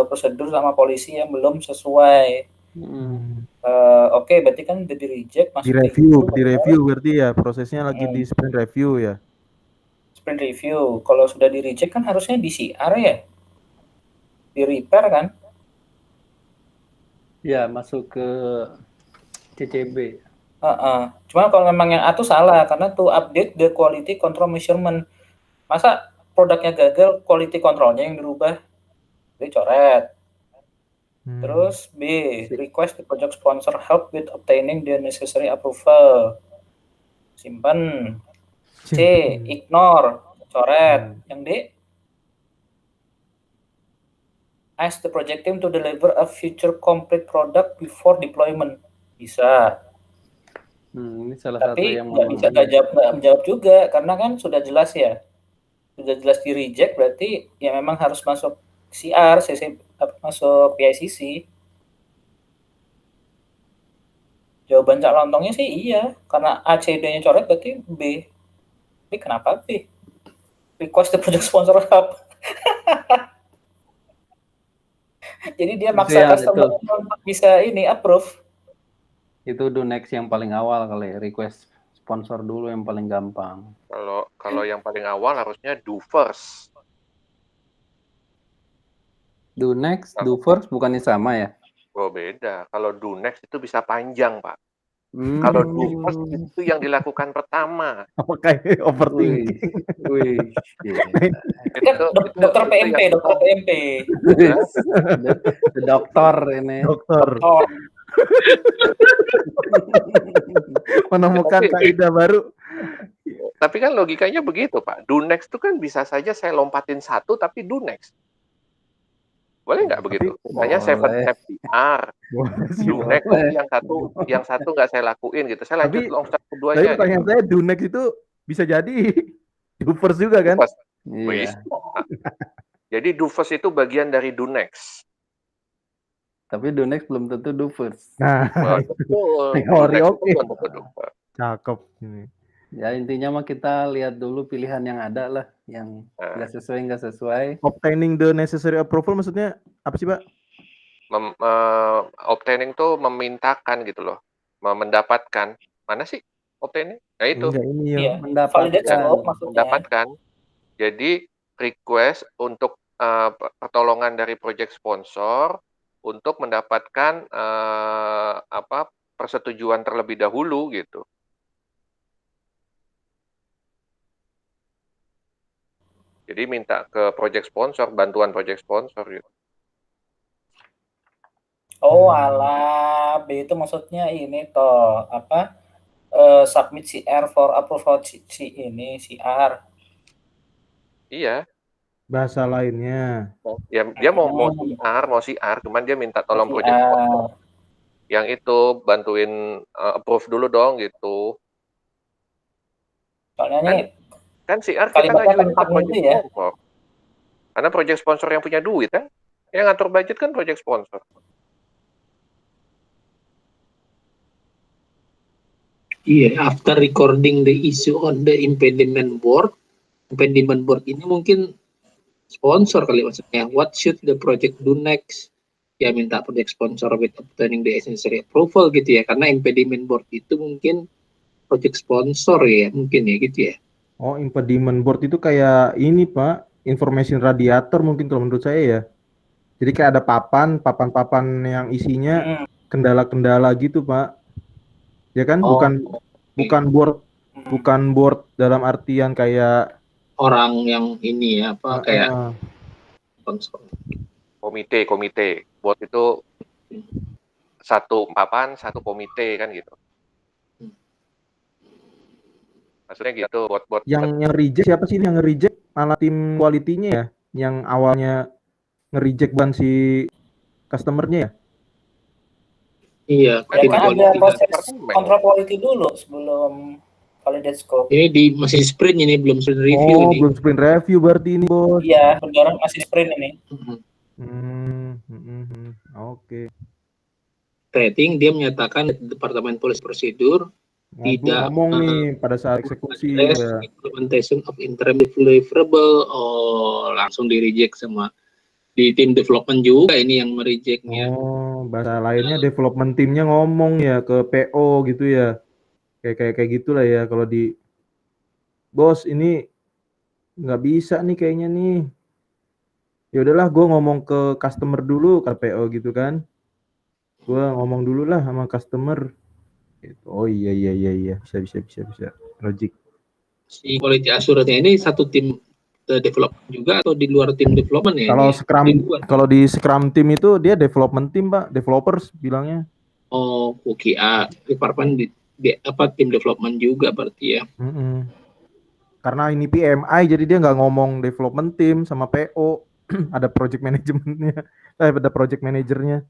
prosedur sama polisi yang belum sesuai. Oke, berarti kan udah di reject, di review berarti ya prosesnya lagi di sprint review ya. sprint review. Kalau sudah di reject kan harusnya di CR ya, di repair kan? Ya, masuk ke CCB. Cuma kalau memang yang A itu salah, karena to update the quality control measurement. Masa produknya gagal, quality controlnya yang dirubah? Jadi coret. Terus B, request the project sponsor help with obtaining the necessary approval. Simpan. C, ignore. Coret. Yang D, ask the project team to deliver a future complete product before deployment. Bisa. Ini salah Tapi satu yang nggak bisa menjawab juga, karena kan sudah jelas ya. Sudah jelas di reject, berarti ya memang harus masuk CR, masuk PICC. Jawaban Cak Lontongnya sih iya, karena A, C, D-nya coret berarti B. Tapi kenapa B? Request the project sponsor help. Jadi dia maksa customer untuk bisa ini approve. Itu do next yang paling awal kali, request sponsor dulu yang paling gampang. Kalau yang paling awal harusnya do first. Do next, do first bukannya sama ya? Oh beda. Kalau do next itu bisa panjang, Pak. Kalau do first itu yang dilakukan pertama. Apakah overthinking? Dokter PMP. Dokter ini. Dokter. Menemukan kaidah baru. Tapi kan logikanya begitu, Pak. Do next itu kan bisa saja saya lompatin satu tapi do next. Boleh nggak begitu? Misalnya 7FDR, do next yang satu nggak saya lakuin gitu. Saya lanjut long start keduanya. Tapi pertanyaan saya do next itu bisa jadi do first juga kan? Iya. Jadi do first itu bagian dari do next. Tapi do next belum tentu do first. Nah, teori oke. Cakep ini. Ya intinya mah kita lihat dulu pilihan yang ada lah, yang nggak sesuai. Obtaining the necessary approval maksudnya apa sih, Pak? Obtaining tuh memintakan gitu loh, mendapatkan. Mana sih obtaining? Nah itu. Iya, mendapatkan. Jadi request untuk pertolongan dari project sponsor untuk mendapatkan persetujuan terlebih dahulu gitu. Jadi minta ke project sponsor, bantuan project sponsor gitu. Oh alah, B itu maksudnya ini toh submit CR for approval CR. Iya. Bahasa lainnya. Ya dia mau CR, cuman dia minta tolong project sponsor. Yang itu bantuin approve dulu dong gitu. Soalnya nih kan CR kita ngajuin ke project sponsor. Karena project sponsor yang punya duit kan. Yang ngatur budget kan project sponsor. Iya, after recording the issue on the impediment board ini mungkin sponsor kali maksudnya. What should the project do next? Ya minta project sponsor with obtaining the necessary approval gitu ya. Karena impediment board itu mungkin project sponsor ya, mungkin ya gitu ya. Oh, impediment board itu kayak ini, Pak, information radiator mungkin kalau menurut saya ya. Jadi kayak ada papan yang isinya kendala-kendala gitu, Pak. Ya kan, bukan board dalam artian kayak orang yang ini ya, kayak sponsor. Komite. Board itu satu papan, satu komite kan gitu. Maksudnya gitu, buat yang reject siapa sih yang nge-reject? Malah tim quality-nya ya, yang awalnya nge-reject ban si customer-nya ya? Iya, kan ada proses kontrol quality dulu sebelum validate scope. Ini masih sprint ini, belum sprint review ini. Belum sprint review berarti ini, Bos. Iya, beneran masih sprint ini. Oke. Rating dia menyatakan Departemen Polisi Prosedur tidak ngomong nih pada saat eksekusi ya. Implementation of interim deliverable langsung di reject sama di tim development juga ini yang merejectnya. Bahasa lainnya development timnya ngomong ya ke PO gitu ya. Kayak gitulah ya kalau di bos ini nggak bisa nih kayaknya nih. Ya udahlah, gue ngomong ke customer dulu, ke PO gitu kan. Gue ngomong dulu lah sama customer. Gitu. Oh iya, bisa. Logic. Si quality assurance-nya ini satu tim development juga atau di luar tim development ya? Kalau ini Scrum, kalau di Scrum team itu dia development team, Pak, developers bilangnya. Oh, QA department di apa tim development juga berarti ya. Karena ini PMI jadi dia nggak ngomong development team sama PO. Ada project manajemennya. Ada project manajernya.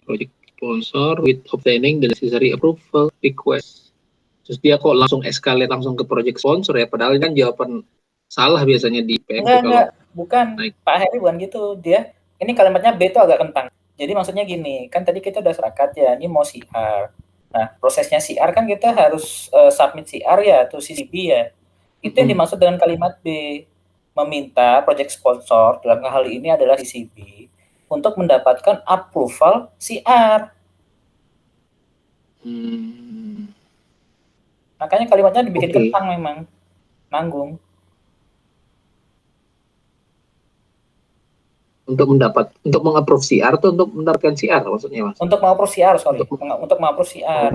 Project sponsor with obtaining the necessary approval request. Terus dia kok langsung escalate langsung ke project sponsor ya, padahal kan jawaban salah biasanya di PMP. Enggak, bukan. Naik. Pak Heri bukan gitu. Dia, ini kalimatnya B itu agak kentang. Jadi maksudnya gini, kan tadi kita udah sepakat ya, ini mau CR. Nah, prosesnya CR kan kita harus submit CR ya, atau CCB ya. Itu yang dimaksud dengan kalimat B. Meminta project sponsor, dalam hal ini adalah CCB, untuk mendapatkan approval CR. Makanya kalimatnya dibikin kentang memang. Nanggung. Untuk mengapprove CR atau untuk mendapatkan CR maksudnya, Mas? Untuk mengapprove CR, sorry. Untuk mengapprove CR.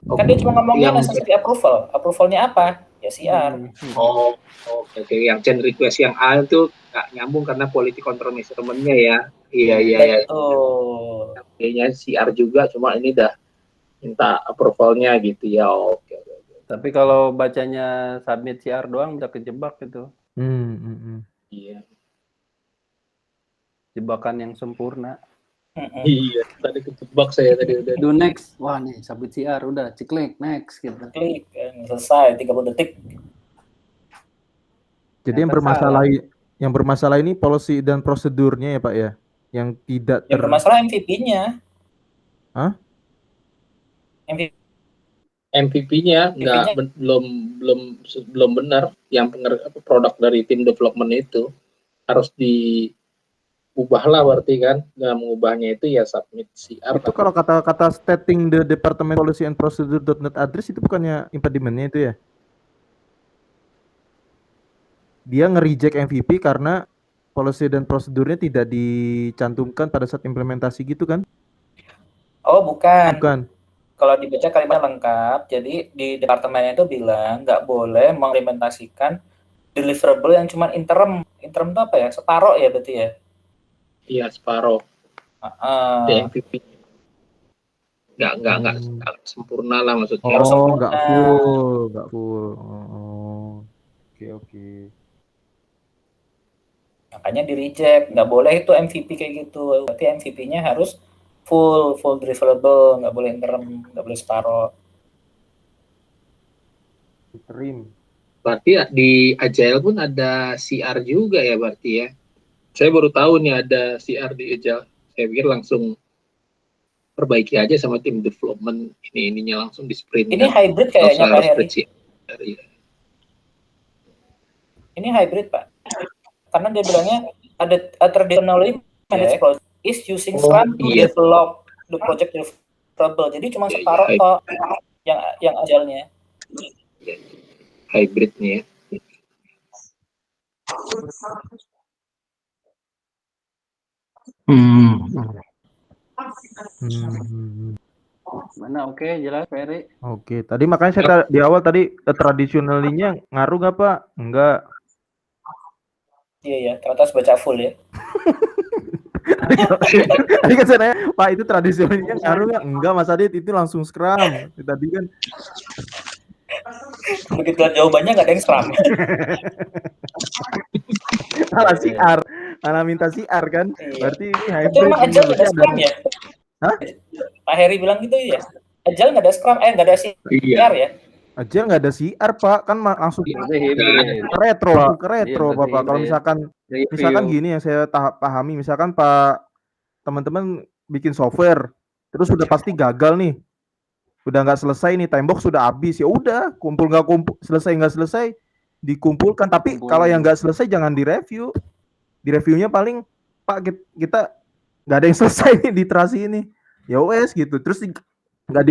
Kan dia cuma ngomongnya necessary approval. Approvalnya apa? Ya CR. Oke. Yang chain request yang A itu nggak nyambung karena quality control measurement-nya ya. Iya. Betul. Kayaknya CR juga, cuma ini dah minta approval-nya gitu ya. Oke. Tapi kalau bacanya submit CR doang bisa kejebak gitu. Iya. Jebakan yang sempurna. Iya, tadi kejebak saya tadi udah. Do next. Wah nih, submit CR udah, klik next gitu. Klik, selesai 30 detik. Jadi yang bermasalah ini policy dan prosedurnya ya, Pak ya. Yang tidak Yang bermasalah MVP-nya. Hah? MVP-nya belum benar. Yang produk dari tim development itu harus diubahlah berarti kan. Nah, mengubahnya itu ya submit CR. Itu kalau kata stating the department policy and procedure.net address itu bukannya impedimentnya itu ya? Dia nge-reject MVP karena policy dan prosedurnya tidak dicantumkan pada saat implementasi gitu kan? Oh, bukan. Kalau dibaca kalimat lengkap, jadi di departemennya itu bilang nggak boleh mengimplementasikan deliverable yang cuma interim. Interim itu apa ya? Separoh ya berarti ya? Iya, separoh. Di MVP. Nggak sempurna lah maksudnya. Nggak full. Oke. Makanya di reject, nggak boleh itu MVP kayak gitu. Berarti MVP-nya harus full deliverable, nggak boleh interim, nggak boleh separoh. Interim. Berarti di Agile pun ada CR juga ya berarti ya. Saya baru tahu nih ada CR di Agile. Saya pikir langsung perbaiki aja sama tim development ininya langsung di sprint. Ini hybrid kayaknya Pak Heri. Ini hybrid Pak. Karena dia bilangnya ada traditionally managed project is using Scrum to develop the project deliverable. Jadi cuma separuh kok yang Agile-nya. Hybrid nih ya. Mana oke, jelas Ferry. Oke, tadi makanya saya di awal tadi traditionally-nya ngaruh nggak Pak? Enggak. Iya, ternyata harus baca full ya. Tadi kan saya nanya, Pak itu tradisionalnya ngaruh nggak? Enggak Mas Adit, itu langsung Scrum. Tadi kan. Begitu jawabannya nggak ada yang Scrum. Malah CR, malah minta CR kan? Iya. Berarti ini hybrid. Itu emang Agile nggak ada Scrum ya? Hah? Pak Heri bilang gitu ya? Agile nggak ada Scrum, nggak ada CR ya? Agile nggak ada CR Pak, kan langsung ke retro Bapak. Kalau misalkan gini yang saya pahami, misalkan Pak teman-teman bikin software, terus udah pasti gagal nih, udah nggak selesai nih, timebox sudah habis, ya udah kumpul nggak kumpul, selesai nggak selesai dikumpulkan. Tapi kalau yang nggak selesai jangan direview, direviewnya paling Pak kita nggak ada yang selesai nih di iterasi ini, ya wes gitu. Terus nggak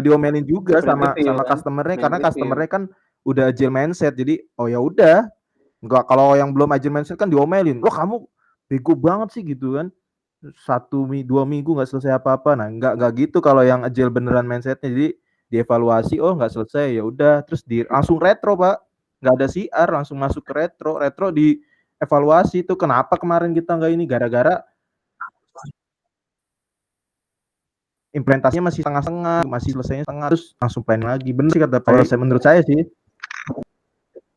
diomelin juga sama Prinsipil, kan? customernya, karena Prinsipil. customernya kan udah agile mindset. Jadi oh ya udah, nggak, kalau yang belum agile mindset kan diomelin, wah kamu bego banget sih gitu kan, 2 minggu nggak selesai apa-apa. Nah nggak gitu kalau yang agile beneran mindsetnya. Jadi dievaluasi, oh nggak selesai ya udah, terus langsung retro pak, nggak ada CR, langsung masuk ke retro di evaluasi itu kenapa kemarin kita nggak ini, gara-gara implementasinya masih setengah-setengah, masih selesainya setengah, terus langsung planning lagi. Bener sih kata Pak, menurut saya sih,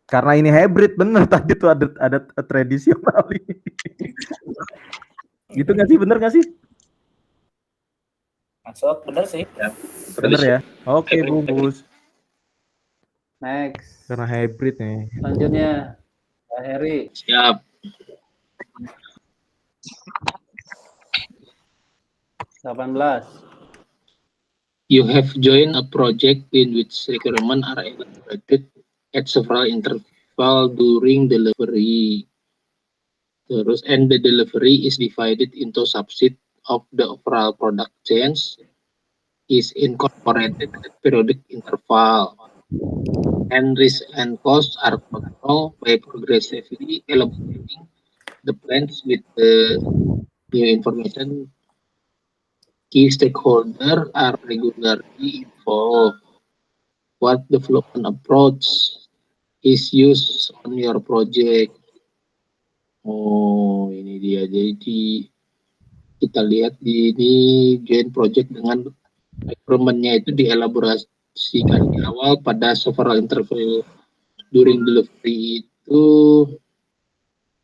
karena ini hybrid. Bener tadi tuh ada tradisional gitu nggak sih, bener nggak sih? Masuk, bener sih ya. Bener ya, oke bungkus. Next, karena hybrid nih. selanjutnya Pak Heri. Siap. 18. You have joined a project in which requirements are elaborated at several interval during delivery. Terus, and the delivery is divided into subset of the overall product change is incorporated at periodic interval. And risk and costs are controlled by progressively elaborating the plans with the new information. Key stakeholders are regularly involved. What development approach is used on your project? Oh, ini dia. Jadi kita lihat di ini join project dengan requirement-nya itu dielaborasikan di awal pada several interval during delivery itu.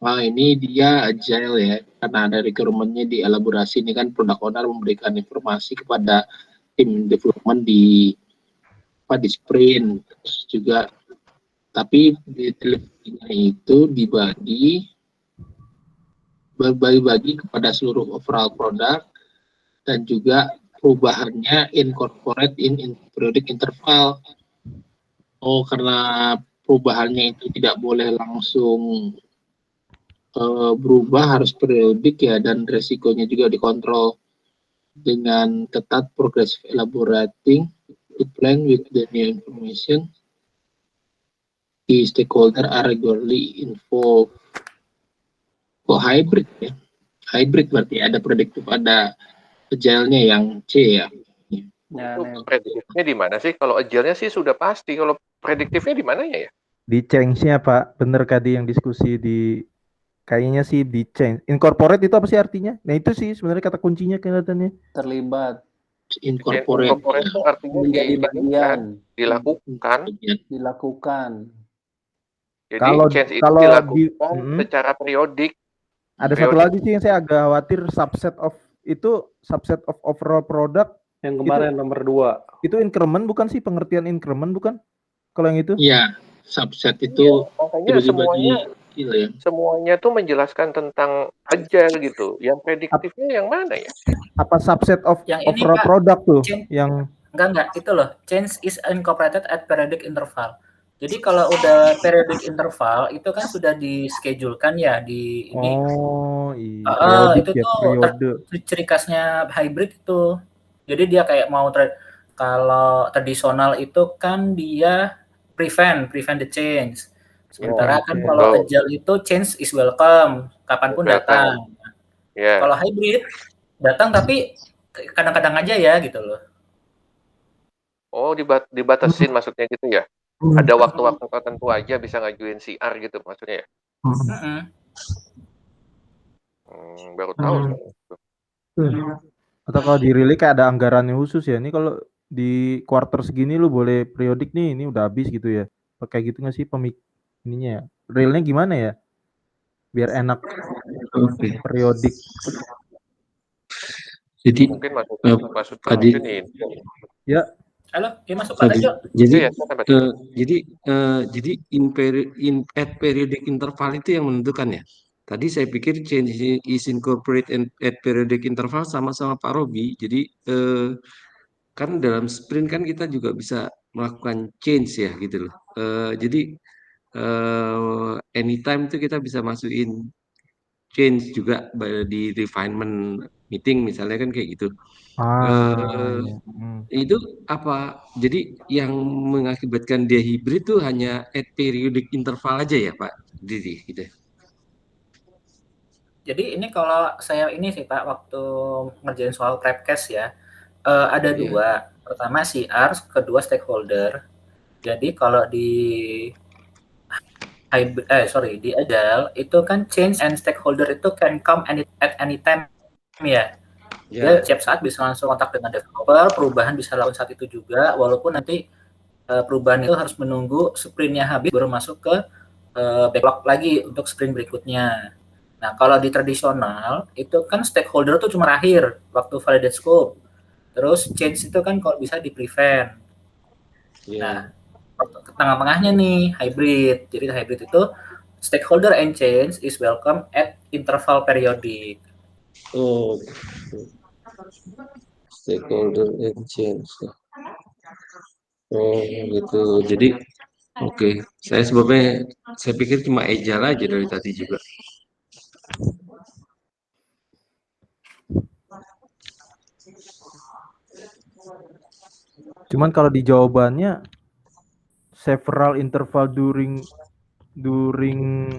Wah, ini dia agile ya, karena ada requirement-nya dielaborasi. Ini kan product owner memberikan informasi kepada tim development di sprint. Terus juga, tapi di delivery-nya itu dibagi kepada seluruh overall product, dan juga perubahannya incorporate in periodic interval. Oh, karena perubahannya itu tidak boleh langsung berubah, harus periodik ya, dan resikonya juga dikontrol dengan ketat. Progressive elaborating the plan with the new information. The stakeholder are regularly involved. Kok hybrid ya? Hybrid berarti ada prediktif, ada agile-nya yang C ya. Itu prediktifnya di mana sih? Kalau agile-nya sih sudah pasti. Kalau prediktifnya di mananya ya? Di change-nya Pak, bener tadi yang diskusi di, kayaknya sih di change. Incorporate itu apa sih artinya? Nah itu sih sebenarnya kata kuncinya kelihatannya. Terlibat. Incorporate itu artinya menjadi bagian, dilakukan. Jadi kalau change itu dilakukan secara periodik. Ada satu lagi sih yang saya agak khawatir, subset of overall product yang kemarin itu, nomor 2. Itu increment bukan sih, pengertian increment bukan? Kalau yang itu? Iya, subset itu makanya semuanya tuh menjelaskan tentang agile gitu. Yang prediktifnya yang mana ya? Apa subset of yang overall ini, product tuh? Yang enggak, itu loh. Change is incorporated at periodic interval. Jadi kalau udah periodic interval itu kan sudah di-schedule-kan ya di ini. Oh, iya. Itu tuh ciri khasnya hybrid itu. Jadi dia kayak mau kalau tradisional itu kan dia prevent the change. Sementara kan kalau agile itu change is welcome, kapanpun datang. Kalau hybrid datang tapi kadang-kadang aja ya gitu loh. Oh, dibatasin maksudnya gitu ya? Ada waktu-waktu tertentu aja bisa ngajuin CR gitu maksudnya ya? Baru tahu. Atau kalau di relay kayak ada anggarannya khusus ya? Ini kalau di quarter segini lu boleh periodik nih, ini udah habis gitu ya? Pakai gitu nggak sih ininya ya? Realnya gimana ya? Biar enak periodik. Jadi mungkin maksud tadi ya. Halo, masuk aja. Jadi at periodic interval itu yang menentukan ya. Tadi saya pikir change is incorporated at periodic interval sama-sama Pak Robi. Jadi kan dalam sprint kan kita juga bisa melakukan change ya gitu loh. Jadi anytime itu kita bisa masukin change juga di refinement meeting misalnya kan kayak gitu. Iya. Itu apa? Jadi yang mengakibatkan dia hybrid tuh hanya at periodic interval aja ya Pak Didi gitu. Jadi ini kalau saya ini sih Pak, waktu ngerjain soal prepcast ya, ada dua. Pertama CR, kedua stakeholder. Jadi kalau di di Agile itu kan change and stakeholder itu can come at any time ya. Dia setiap saat bisa langsung kontak dengan developer, perubahan bisa lakukan saat itu juga, walaupun nanti perubahan itu harus menunggu sprintnya habis baru masuk ke backlog lagi untuk sprint berikutnya. Nah, kalau di tradisional itu kan stakeholder tuh cuma akhir waktu validate scope. Terus change itu kan kalau bisa di prevent. Nah, tengah-tengahnya nih hybrid. Jadi hybrid itu stakeholder and change is welcome at interval periodic. Oh, stakeholder and change. Oh gitu. Jadi oke. Saya pikir cuma agile aja dari tadi juga. Cuman kalau di jawabannya several interval during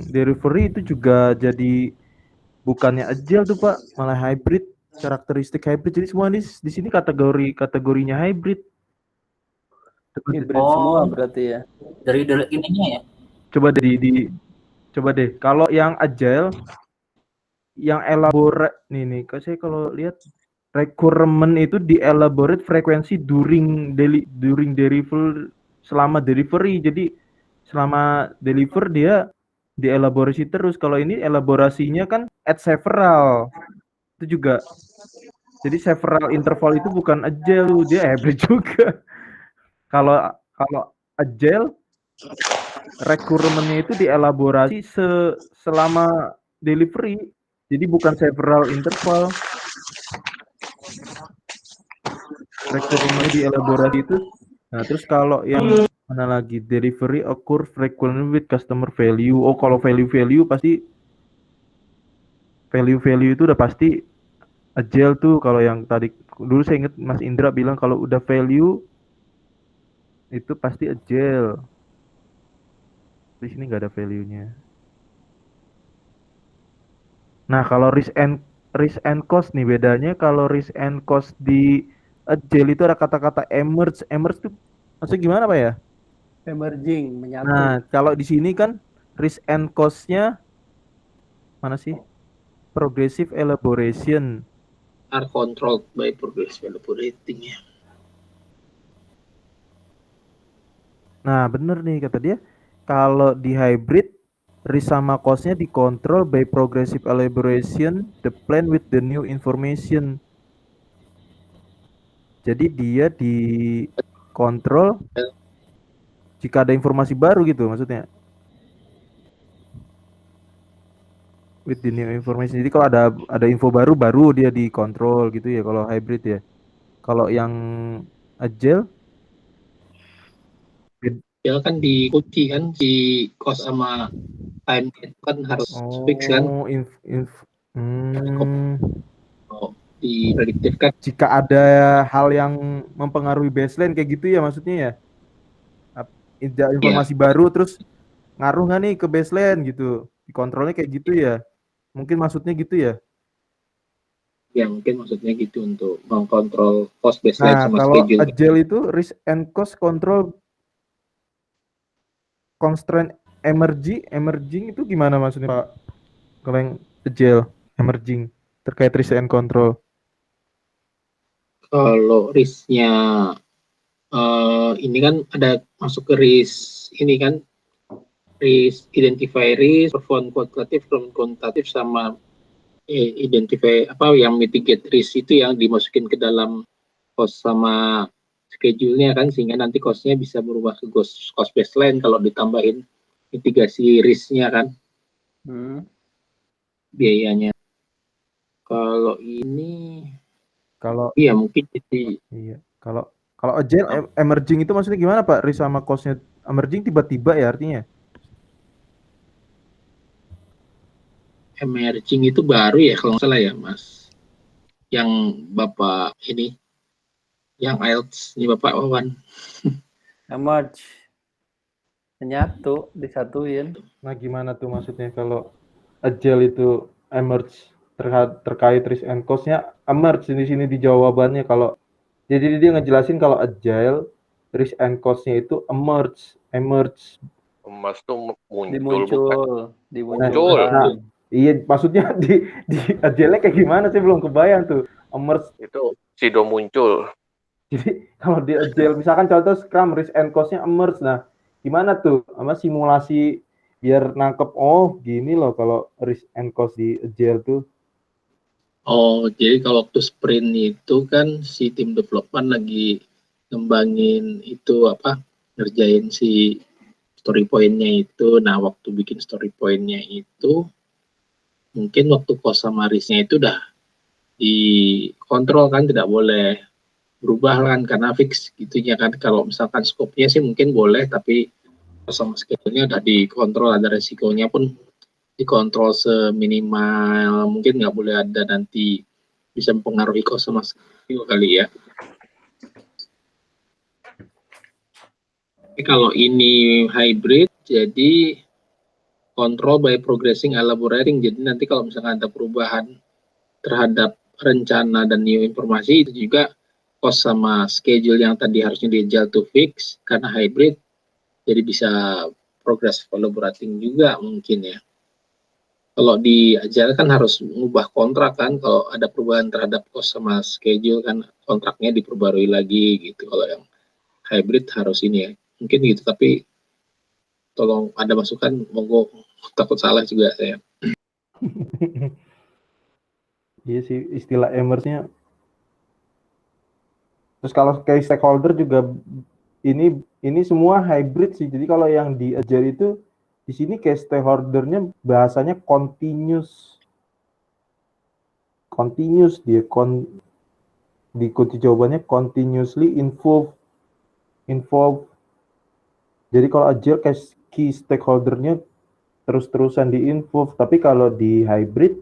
delivery itu juga jadi bukannya agile tuh Pak, malah hybrid, karakteristik hybrid. Jadi semua di sini kategorinya hybrid. Hybrid semua berarti ya. Dari ininya ya. Coba deh kalau yang agile yang elaborate nih kalau lihat requirement itu di elaborate frekuensi during delivery selama delivery. Jadi selama deliver dia dielaborasi terus. Kalau ini elaborasinya kan at several. Itu juga. Jadi several interval itu bukan agile, dia hybrid juga. Kalau agile requirement-nya itu dielaborasi selama delivery. Jadi bukan several interval. Requirement dielaborasi itu. Nah, terus kalau yang mana lagi delivery occur frequently with customer value. Oh, kalau value pasti value itu udah pasti agile tuh. Kalau yang tadi dulu saya ingat Mas Indra bilang kalau udah value itu pasti agile. Di sini nggak ada value-nya. Nah, kalau risk and cost nih bedanya. Kalau risk and cost di agile itu ada kata-kata emerge. Emerge tuh maksudnya gimana Pak ya? Emerging, menyatu. Nah, kalau di sini kan risk and cost-nya mana sih? Progressive elaboration are controlled by progressive elaborating ya. Nah, bener nih kata dia. Kalau di hybrid, risk sama cost-nya dikontrol by progressive elaboration, the plan with the new information. Jadi dia dikontrol jika ada informasi baru gitu maksudnya. With the new information. Jadi kalau ada info baru dia dikontrol gitu ya kalau hybrid ya. Kalau yang agile ya kan diikuti kan si cost sama time itu kan harus fix kan. Diprediktifkan. Jika ada hal yang mempengaruhi baseline kayak gitu ya maksudnya ya. Informasi baru terus ngaruh nggak nih ke baseline gitu. Dikontrolnya kayak gitu ya. Mungkin maksudnya gitu ya. Ya mungkin maksudnya gitu untuk mengkontrol cost baseline sama kalau schedule. Kalau agile itu risk and cost control constraint emerging itu gimana maksudnya Pak? Kalau yang agile emerging terkait risk and control. Kalau risknya ini kan ada masuk ke risk ini kan risk identify risk, perform quantitative from quantitative sama identify apa yang mitigate risk itu yang dimasukin ke dalam cost sama schedule-nya kan sehingga nanti cost-nya bisa berubah ke cost baseline kalau ditambahin mitigasi risk-nya kan. Biayanya. Kalau ini iya mungkin jadi iya. Kalau agile emerging itu maksudnya gimana Pak? Risk sama cost-nya emerging tiba-tiba ya artinya? Emerging itu baru ya kalau nggak salah ya Mas. yang Bapak ini, yang IELTS ini Bapak Wawan. Emerge. Menyatu, disatuin. Nah, gimana tuh maksudnya kalau agile itu emerge terkait risk and cost-nya emerge di sini di jawabannya kalau jadi dia ngejelasin kalau agile risk and cost-nya itu emerge tuh muncul. Nah, iya maksudnya di agile kayak gimana sih belum kebayang tuh emerge itu sido muncul. Jadi kalau di agile misalkan contoh Scrum risk and cost-nya emerge, nah gimana tuh sama simulasi biar nangkep oh gini loh kalau risk and cost di agile tuh. Oh, jadi kalau waktu sprint itu kan si tim development lagi ngembangin itu apa, ngerjain si story point-nya itu. Nah, waktu bikin story point-nya itu mungkin waktu cost sama risk-nya itu udah dikontrol kan, tidak boleh berubah kan karena fix gitunya kan. Kalau misalkan scope-nya sih mungkin boleh, tapi sama skill-nya udah dikontrol, ada resikonya pun dikontrol seminimal mungkin, nggak boleh ada nanti bisa mempengaruhi cost sama skill kali ya. Kalau ini hybrid jadi control by progressing elaborating, jadi nanti kalau misalkan ada perubahan terhadap rencana dan new informasi itu juga cost sama schedule yang tadi harusnya di agile to fix karena hybrid jadi bisa progress collaborating juga mungkin ya. Kalau di agile kan harus mengubah kontrak kan, kalau ada perubahan terhadap cost sama schedule kan kontraknya diperbarui lagi gitu. Kalau yang hybrid harus ini ya, mungkin gitu, tapi tolong ada masukan, monggo, takut salah juga saya. Iya sih istilah emerge-nya. Terus kalau kayak stakeholder juga ini semua hybrid sih. Jadi kalau yang di agile itu di sini kayak stakeholder-nya bahasanya continuous dia di kunci jawabannya continuously involve. Jadi kalau agile kayak key stakeholder-nya terus-terusan di involve, tapi kalau di hybrid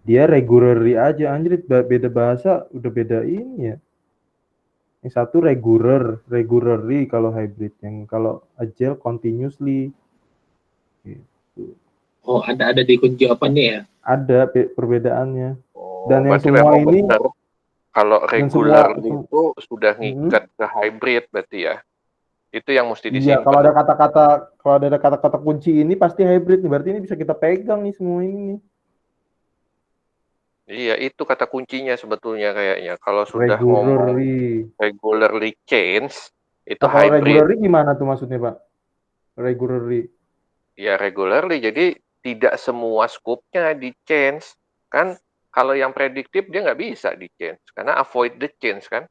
dia regularly aja. Anjir beda bahasa udah beda ini ya. Yang satu regularly kalau hybrid, yang kalau agile continuously. Gitu. Oh, ada di kunci jawabannya ya? Ada perbedaannya. Oh, dan yang semua ini benar. Kalau regular itu sudah ngikat ke hybrid berarti ya. Itu yang mesti disimpan. Iya, kalau ada kata-kata kunci ini pasti hybrid nih. Berarti ini bisa kita pegang nih semua ini nih. Iya, itu kata kuncinya sebetulnya kayaknya. Kalau sudah ngomong regularly change, itu kalau hybrid. Regularly gimana tuh maksudnya, Pak? Regularly. Ya, regularly. Jadi tidak semua scope-nya di change. Kan kalau yang prediktif dia nggak bisa di change. Karena avoid the change kan.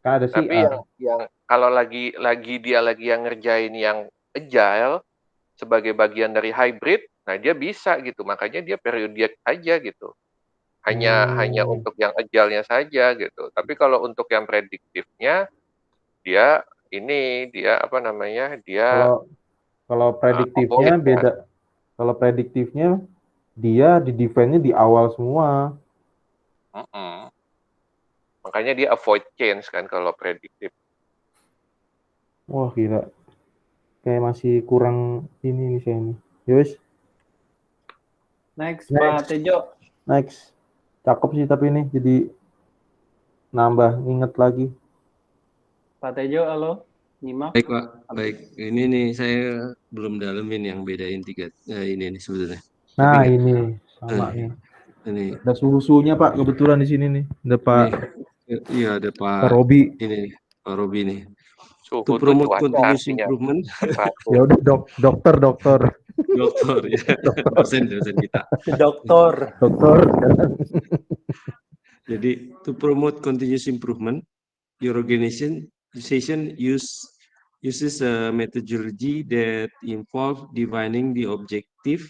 Ada sih. Tapi yang kalau lagi dia yang ngerjain yang agile sebagai bagian dari hybrid, nah dia bisa gitu, makanya dia periodic aja gitu. Hanya untuk yang agile-nya saja gitu. Tapi kalau untuk yang prediktifnya dia apa namanya? Dia kalau prediktifnya beda. Kalau prediktifnya dia di defense-nya di awal semua. Makanya dia avoid change kan kalau prediktif. Wah, gila. Kayak masih kurang ini nih saya ini. Yus. Next, Pak Tejo. Next. Cakep sih tapi ini jadi nambah inget lagi. Pak Tejo, halo. Nyimak. Baik, Pak. Baik. Ini nih saya belum dalemin yang bedain tiga ini nih sebenarnya. Nah, ini sama nih. Ini. Ada suhunya Pak kebetulan di sini nih. Ada Pak. Iya, ada Pak Robi. Ini Pak Robi nih. To promote continuous improvement. Ya udah dokter. Dokter ya. Dosen kita. Dokter. Jadi to promote continuous improvement, your organization uses a methodology that involves defining the objective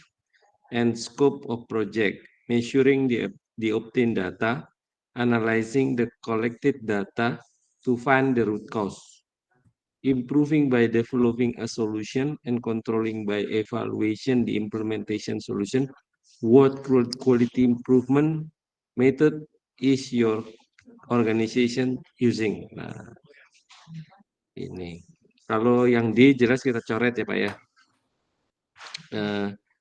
and scope of project, measuring the obtained data, analyzing the collected data to find the root cause, improving by developing a solution, and controlling by evaluation the implementation solution. What quality improvement method is your organization using. Nah, ini. Kalau yang D jelas kita coret ya Pak ya.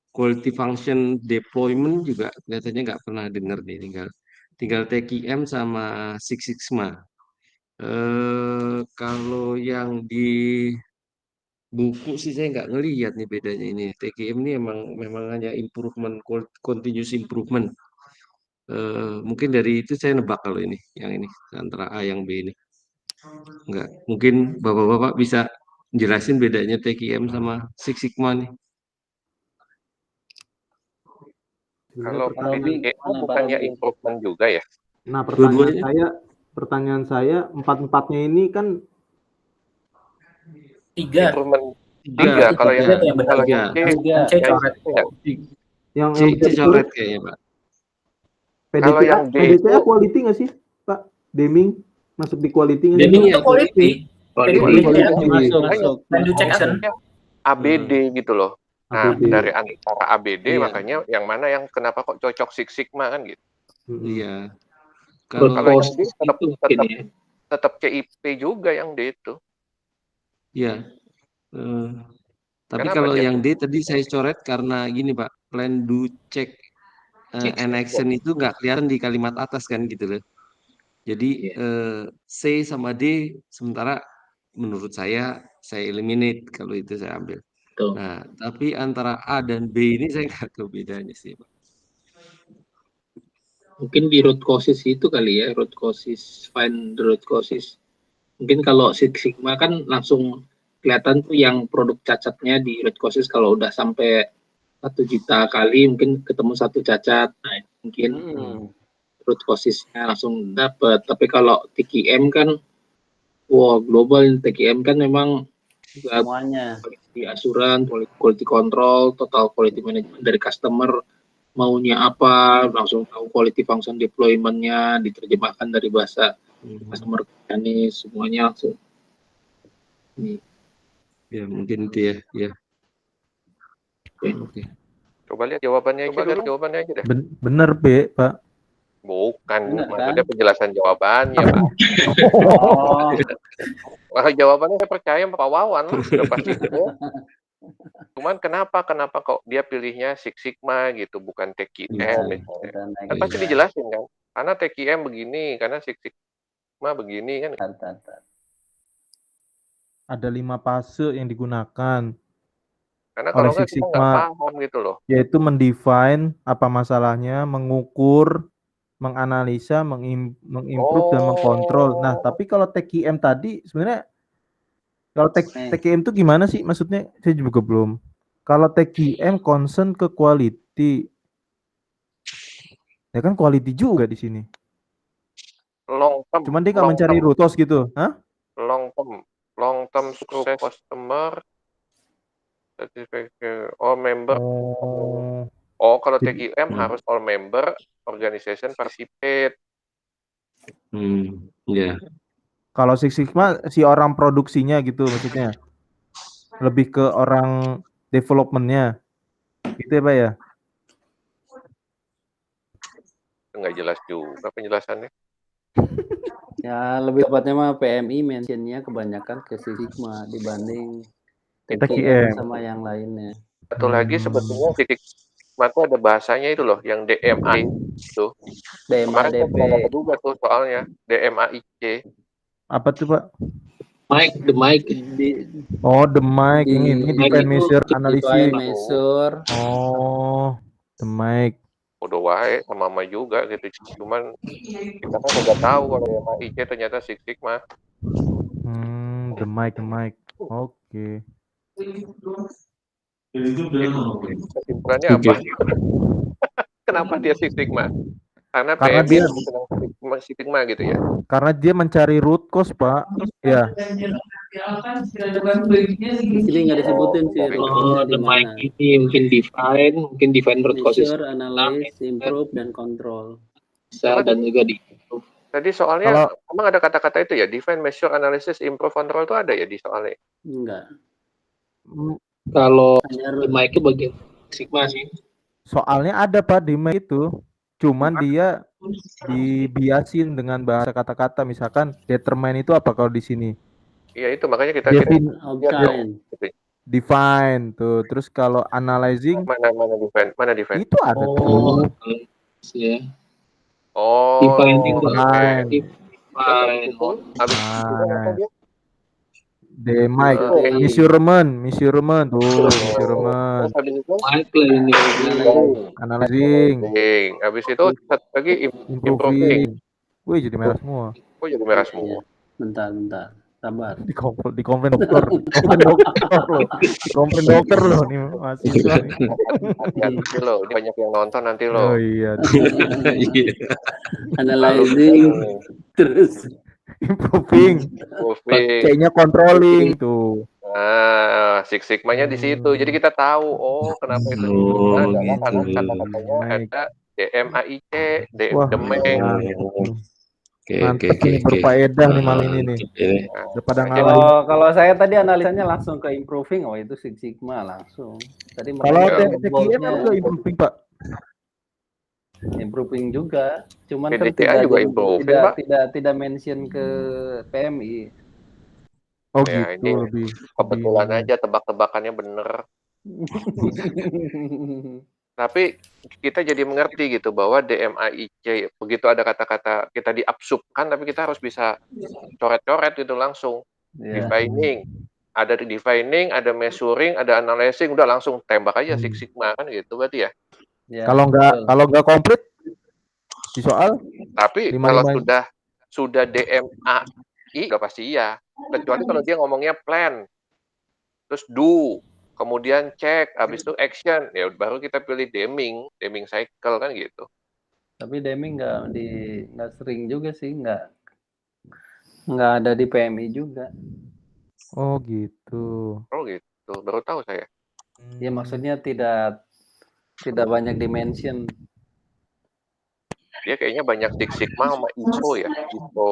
Quality function deployment juga kelihatannya nggak pernah dengar nih, tinggal TQM sama Six Sigma. Kalau yang di buku sih saya nggak ngelihat nih bedanya ini. TQM ini memang hanya improvement, continuous improvement. Mungkin dari itu saya nebak kalau ini, yang ini antara A yang B ini. Enggak, mungkin bapak-bapak bisa jelasin bedanya TQM sama Six Sigma nih. Kalau TQM bukannya improvement juga ya? Nah, pertanyaan saya empat-empatnya ini kan 3. Improvement 3. Kalau yang C coret. Yang C coret kayaknya Pak. Kalau yang D PDCA quality nggak sih Pak? Deming masuk di quality nggak sih? Deming itu quality. Masuk. ABD gitu loh. Nah, ABD. dari antara ABD makanya yang mana yang kenapa kok cocok Six Sigma kan gitu. Iya. Kalau yang D tetap CIP juga yang D itu. Iya. Tapi kalau yang D tadi saya coret karena gini Pak, plan do check and action itu nggak kelihatan di kalimat atas kan gitu loh. Jadi C sama D sementara menurut saya eliminate kalau itu saya ambil. Nah, tapi antara A dan B ini saya nggak tahu bedanya sih Pak. Mungkin di root causes itu kali ya, root causes, find the root causes. Mungkin kalau Six Sigma kan langsung kelihatan tuh yang produk cacatnya di root causes kalau udah sampai 1 juta kali mungkin ketemu 1 cacat. Nah, mungkin root causesnya langsung dapat. Tapi kalau TQM kan global. TQM kan memang semuanya quality assurance, quality control, total quality management dari customer maunya apa, langsung tahu quality function deployment-nya, diterjemahkan dari bahasa customer mekanis, semuanya langsung. Ya mungkin itu ya. Oke. Coba lihat jawabannya aja deh. Bener B, Pak. Bukan, maksudnya penjelasan jawabannya, Pak. Wah, jawabannya saya percaya Pak Wawan lah, sudah pasti itu. Cuman kenapa kok dia pilihnya Six Sigma gitu, bukan TQM misalnya. Kan pasti dijelasin kan, karena TQM begini, karena Six Sigma begini kan. Ada 5 fase yang digunakan. Karena kalau nggak kita nggak paham gitu loh. Yaitu mendefine apa masalahnya, mengukur, menganalisa, mengimprove dan mengkontrol. Nah, tapi kalau TQM tadi sebenarnya kalau TQM itu gimana sih? Maksudnya saya juga belum. Kalau TQM concern ke quality. Ya kan quality juga di sini. Long term. Cuman dia nggak mencari root cause gitu, hah? Long term success customer satisfaction all member. Kalau TQM harus all member organization participate. Ya. Kalau Six Sigma si orang produksinya gitu maksudnya. Lebih ke orang development-nya. Gitu ya, Pak ya? Nggak jelas juga penjelasannya. Ya, lebih tepatnya mah PMI mentionnya kebanyakan ke Six Sigma dibanding TQM sama yang lainnya. Satu lagi sebetulnya Six Sigma itu ada bahasanya itu loh, yang DMA itu. DMA-DP. Juga tuh soalnya DMAIC. Apa tuh Pak? The mic. The mic ini define measure analysis. The mic. Udah wae sama juga gitu. Cuman kita kan udah tahu kalau DMAIC ternyata Six Sigma. The mic. Oke. Kesimpulannya apa? Kenapa dia Six Sigma? Karena dia Six Sigma gitu ya. Karena dia mencari root cause, Pak. Ya. Jadi nggak disebutin sih. The mic ini mungkin define root causes. Measure, analyze, improve, dan control. Bisa dan juga di. Tadi soalnya emang ada kata-kata itu ya, define, measure, analysis, improve, control itu ada ya di soalnya? Enggak. Kalau di mic itu bagian Sigma sih. Soalnya ada Pak di mic itu. Cuman dia dibiasin dengan bahasa kata-kata, misalkan determine itu apa kalau di sini? Iya itu makanya kita define tuh. Terus kalau analyzing mana define? Itu ada tuh. Ya. Defining. measurement tuh, measurement. Analyzing. Habis itu lagi improving. Wih, jadi merah semua. Oh, jadi merah semua. Bentar. Sabar. Di komplain dokter. Di komplain dokter loh nih mahasiswa. Hati-hati lo, banyak yang nonton nanti lo. Oh iya. Analyzing terus improving. C-nya controlling tuh. Nah, Six Sigma-nya di situ. Jadi kita tahu, kenapa itu adalah karena kata-katanya ada DMAIC, Demeng. Mantap nih, berfaedah nih malam ini nih. Daripada kalau saya tadi analisanya langsung ke improving, itu Six Sigma langsung. Tadi kalau TQM juga improving, Pak. Improving juga, cuman kan tidak mention ke PMI. Oh ya, gitu, ini lebih kebetulan aja tebak-tebakannya bener. Tapi kita jadi mengerti gitu bahwa DMAIC, begitu ada kata-kata kita diabsubkan, tapi kita harus bisa coret-coret gitu langsung. Defining, ada measuring, ada analyzing, udah langsung tembak aja Six Sigma kan gitu berarti ya. Kalau nggak komplit di soal. Tapi kalau sudah DMAI udah pasti iya. Kecuali kalau dia ngomongnya plan, terus do, kemudian check, habis itu action, ya baru kita pilih Deming cycle kan gitu. Tapi Deming nggak sering juga sih, nggak ada di PMI juga. Oh gitu. Baru tahu saya. Ya maksudnya tidak banyak dimension. Dia kayaknya banyak Six Sigma sama ISO ya. ISO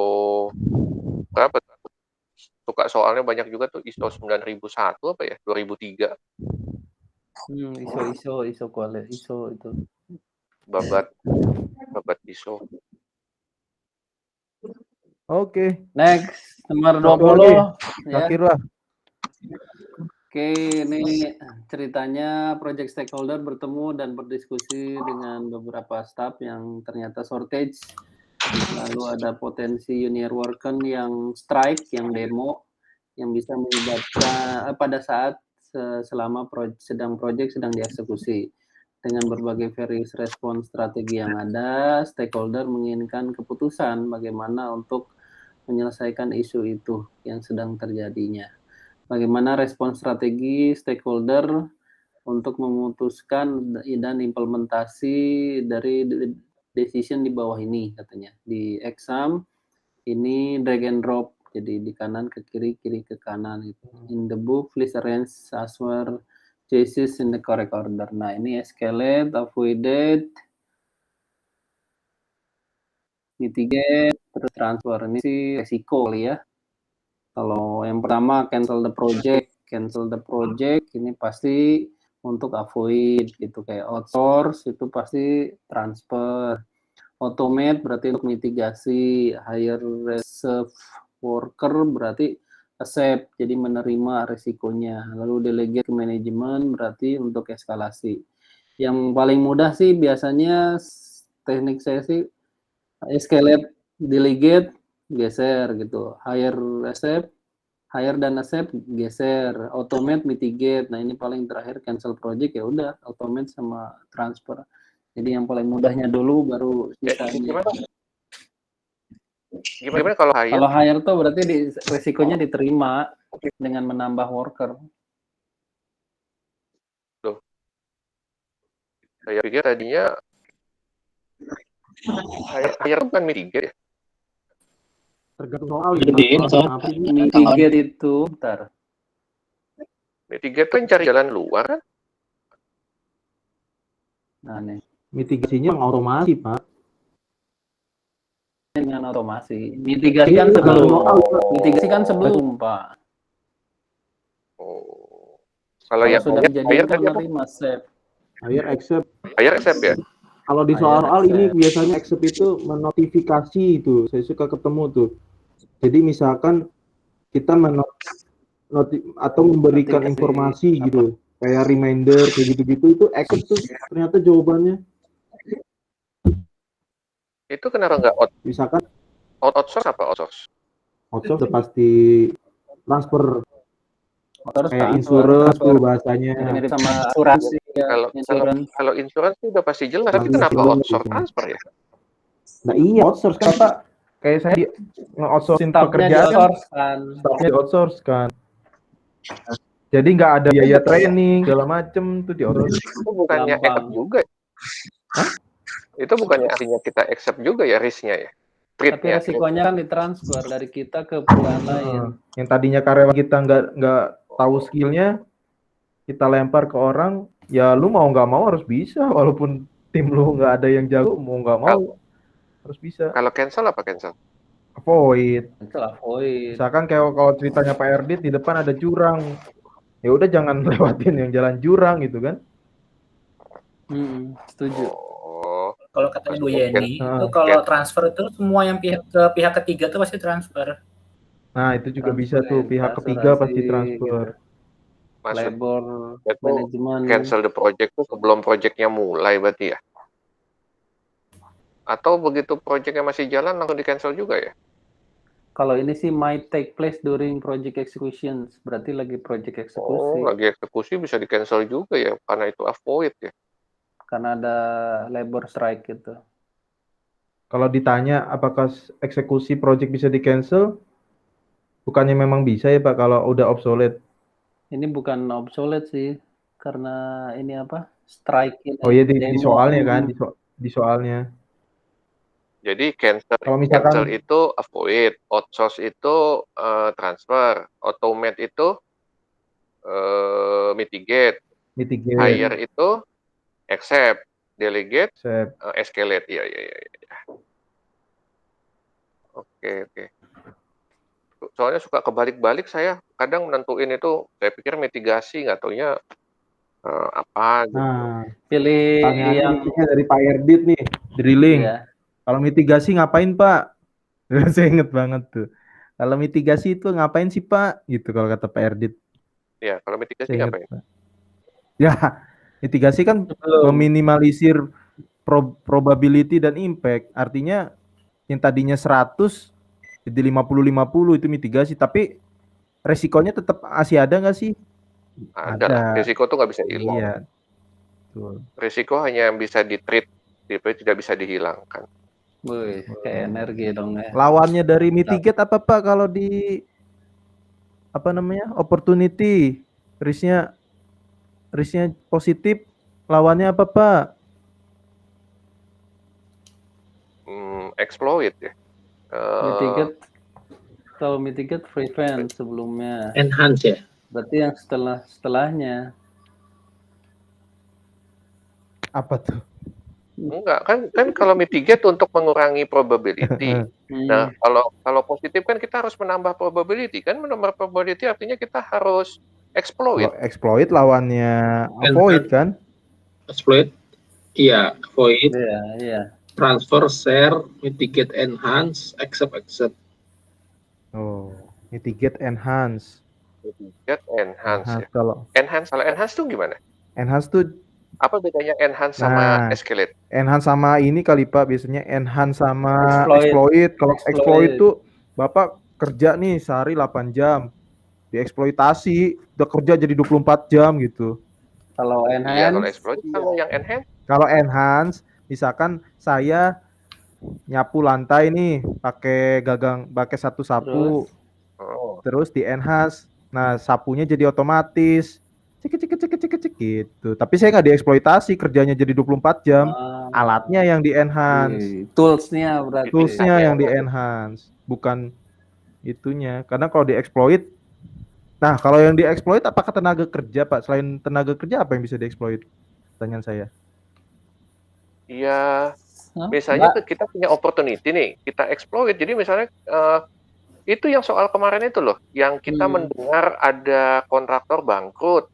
berapa? Suka soalnya banyak juga tuh ISO 9001 apa ya? 2003. ISO quality ISO itu. Babat ISO. Oke. Next, nomor 20. Terakhir lah. Oke, ini ceritanya project stakeholder bertemu dan berdiskusi dengan beberapa staff yang ternyata shortage. Lalu ada potensi junior worker yang strike, yang demo, yang bisa menyebabkan pada saat selama project sedang dieksekusi. Dengan berbagai various respons strategi yang ada, stakeholder menginginkan keputusan bagaimana untuk menyelesaikan isu itu yang sedang terjadinya. Bagaimana respons strategi stakeholder untuk memutuskan dan implementasi dari decision di bawah ini katanya. Di exam ini drag and drop, jadi di kanan ke kiri, kiri ke kanan itu. In the book, please arrange answer choices in the correct order. Nah, ini escalate, avoided, mitigate, terus transfer. Ini sih resiko kali ya. Kalau yang pertama cancel the project ini pasti untuk avoid gitu, kayak outsource itu pasti transfer. Automate berarti untuk mitigasi, hire reserve worker berarti accept, jadi menerima resikonya. Lalu delegate ke manajemen berarti untuk eskalasi. Yang paling mudah sih biasanya teknik saya sih escalate, delegate, geser gitu. Hire dan accept geser, automate, mitigate. Nah, ini paling terakhir cancel project, ya udah automate sama transfer. Jadi yang paling mudahnya dulu baru sisanya. Gimana kalau hire? Kalau hire tuh berarti resikonya diterima dengan menambah worker. Tuh. Saya pikir tadinya hire kan mitigate ya? Tergantung soal. Mitigate itu, bentar. Mitigate kan cari jalan luar kan? Nah, nih. Mitigasinya otomasi, Pak. Dengan otomasi. Mitigasi kan sebelum, Pak. Kalau yang sudah kejadian kan menerima save. Hire accept ya? Kalau di soal-soal ini biasanya accept itu menotifikasi itu. Saya suka ketemu tuh. Jadi misalkan kita atau memberikan informasi gitu, kayak reminder kayak gitu-gitu, itu accept tuh ternyata jawabannya. Itu kenapa nggak Misalkan outsource apa outsource? outsource udah pasti transfer. Kayak insurance tuh bahasanya. Mirip sama asuransi ya. Kalau insurance itu udah pasti jelas, tapi kenapa outsource transfer ya? Nah iya, outsource kan Pak. Kayak saya nge-outsourcing pekerjaan kan. Staffnya di-outsource kan. Jadi nggak ada biaya training, segala macem tuh di-outsource. Itu bukannya accept juga? Hah? Itu bukannya artinya kita accept juga ya risk-nya ya? Tapi resikonya kan ditransfer dari kita ke perusahaan lain. Yang tadinya karyawan kita nggak tahu skillnya, kita lempar ke orang, ya lu mau nggak mau harus bisa, walaupun tim lu nggak ada yang jago, mau nggak mau harus bisa. Kalau cancel apa cancel? Avoid. Avoid. Misalkan kayak kalau ceritanya Pak Erdit di depan ada jurang, ya udah jangan lewatin yang jalan jurang gitu kan? Setuju. Kalau katanya Bu Yeni, itu kalau transfer itu semua yang pihak ketiga tuh pasti transfer. Nah itu juga bisa tuh, pihak ketiga pasti transfer. Gitu. Labor management. Cancel the project tuh sebelum projectnya mulai berarti ya? Atau begitu projectnya masih jalan langsung di cancel juga ya? Kalau ini sih might take place during project execution, berarti lagi project eksekusi. Oh, lagi eksekusi bisa di cancel juga ya, karena itu avoid ya? Karena ada labor strike gitu. Kalau ditanya apakah eksekusi project bisa di cancel, bukannya memang bisa ya Pak kalau udah obsolete? Ini bukan obsolete sih, karena ini apa? Strike ini. Oh iya di soalnya kan, di soalnya. Jadi cancel itu avoid, outsource itu transfer, automate itu mitigate, hire itu accept, delegate, escalate. Iya. Oke. Soalnya suka kebalik-balik saya. Kadang menentuin itu, saya pikir mitigasi, nggak taunya apa gitu. Nah, pilih yang dari Pak Erdit nih, drilling. Iya. Kalau mitigasi ngapain Pak? Saya inget banget tuh. Kalau mitigasi itu ngapain sih Pak? Gitu kalau kata Pak Erdit. Ya, kalau mitigasi ngapain? Ya, mitigasi kan meminimalisir probability dan impact. Artinya yang tadinya 100 jadi 50-50 itu mitigasi. Tapi resikonya tetap masih ada nggak sih? Ada. Resiko tuh nggak bisa hilang. Iya. Resiko hanya yang bisa di-treat, tidak bisa dihilangkan. Wih, kayak energi dong ya. Lawannya dari mitigate apa Pak kalau di opportunity risknya positif, lawannya apa Pak? Exploit ya. Mitigate prevent sebelumnya. Enhance ya. Berarti yang setelahnya. Apa tuh? Enggak, kan kalau mitigate untuk mengurangi probability. Nah, kalau positif kan kita harus menambah probability. Kan menambah probability artinya kita harus exploit. Exploit lawannya avoid kan? Exploit. Iya, avoid. Iya. Transfer, share, mitigate, enhance, accept. Oh, mitigate, enhance. Mitigate, enhance. Ya. Kalau enhance tuh gimana? Enhance tuh apa bedanya enhance sama escalate? Enhance sama ini kali Pak, biasanya enhance sama exploit. Kalau exploit tuh Bapak kerja nih sehari 8 jam. Dieksploitasi, udah kerja jadi 24 jam gitu. Kalau enhance? Iya, kalau exploit, kalau yang enhance? Kalau enhance, misalkan saya nyapu lantai nih pakai satu sapu. Terus di enhance. Nah, sapunya jadi otomatis. Cek gitu. Tapi saya nggak dieksploitasi, kerjanya jadi 24 jam. Alatnya yang di enhance. Toolsnya berarti. Toolsnya yang di enhance, bukan itunya. Karena kalau dieksploit, nah kalau yang dieksploit apakah tenaga kerja Pak? Selain tenaga kerja apa yang bisa dieksploit? Pertanyaan saya. Iya, misalnya kita punya opportunity nih, kita exploit. Jadi misalnya itu yang soal kemarin itu loh, yang kita mendengar ada kontraktor bangkrut.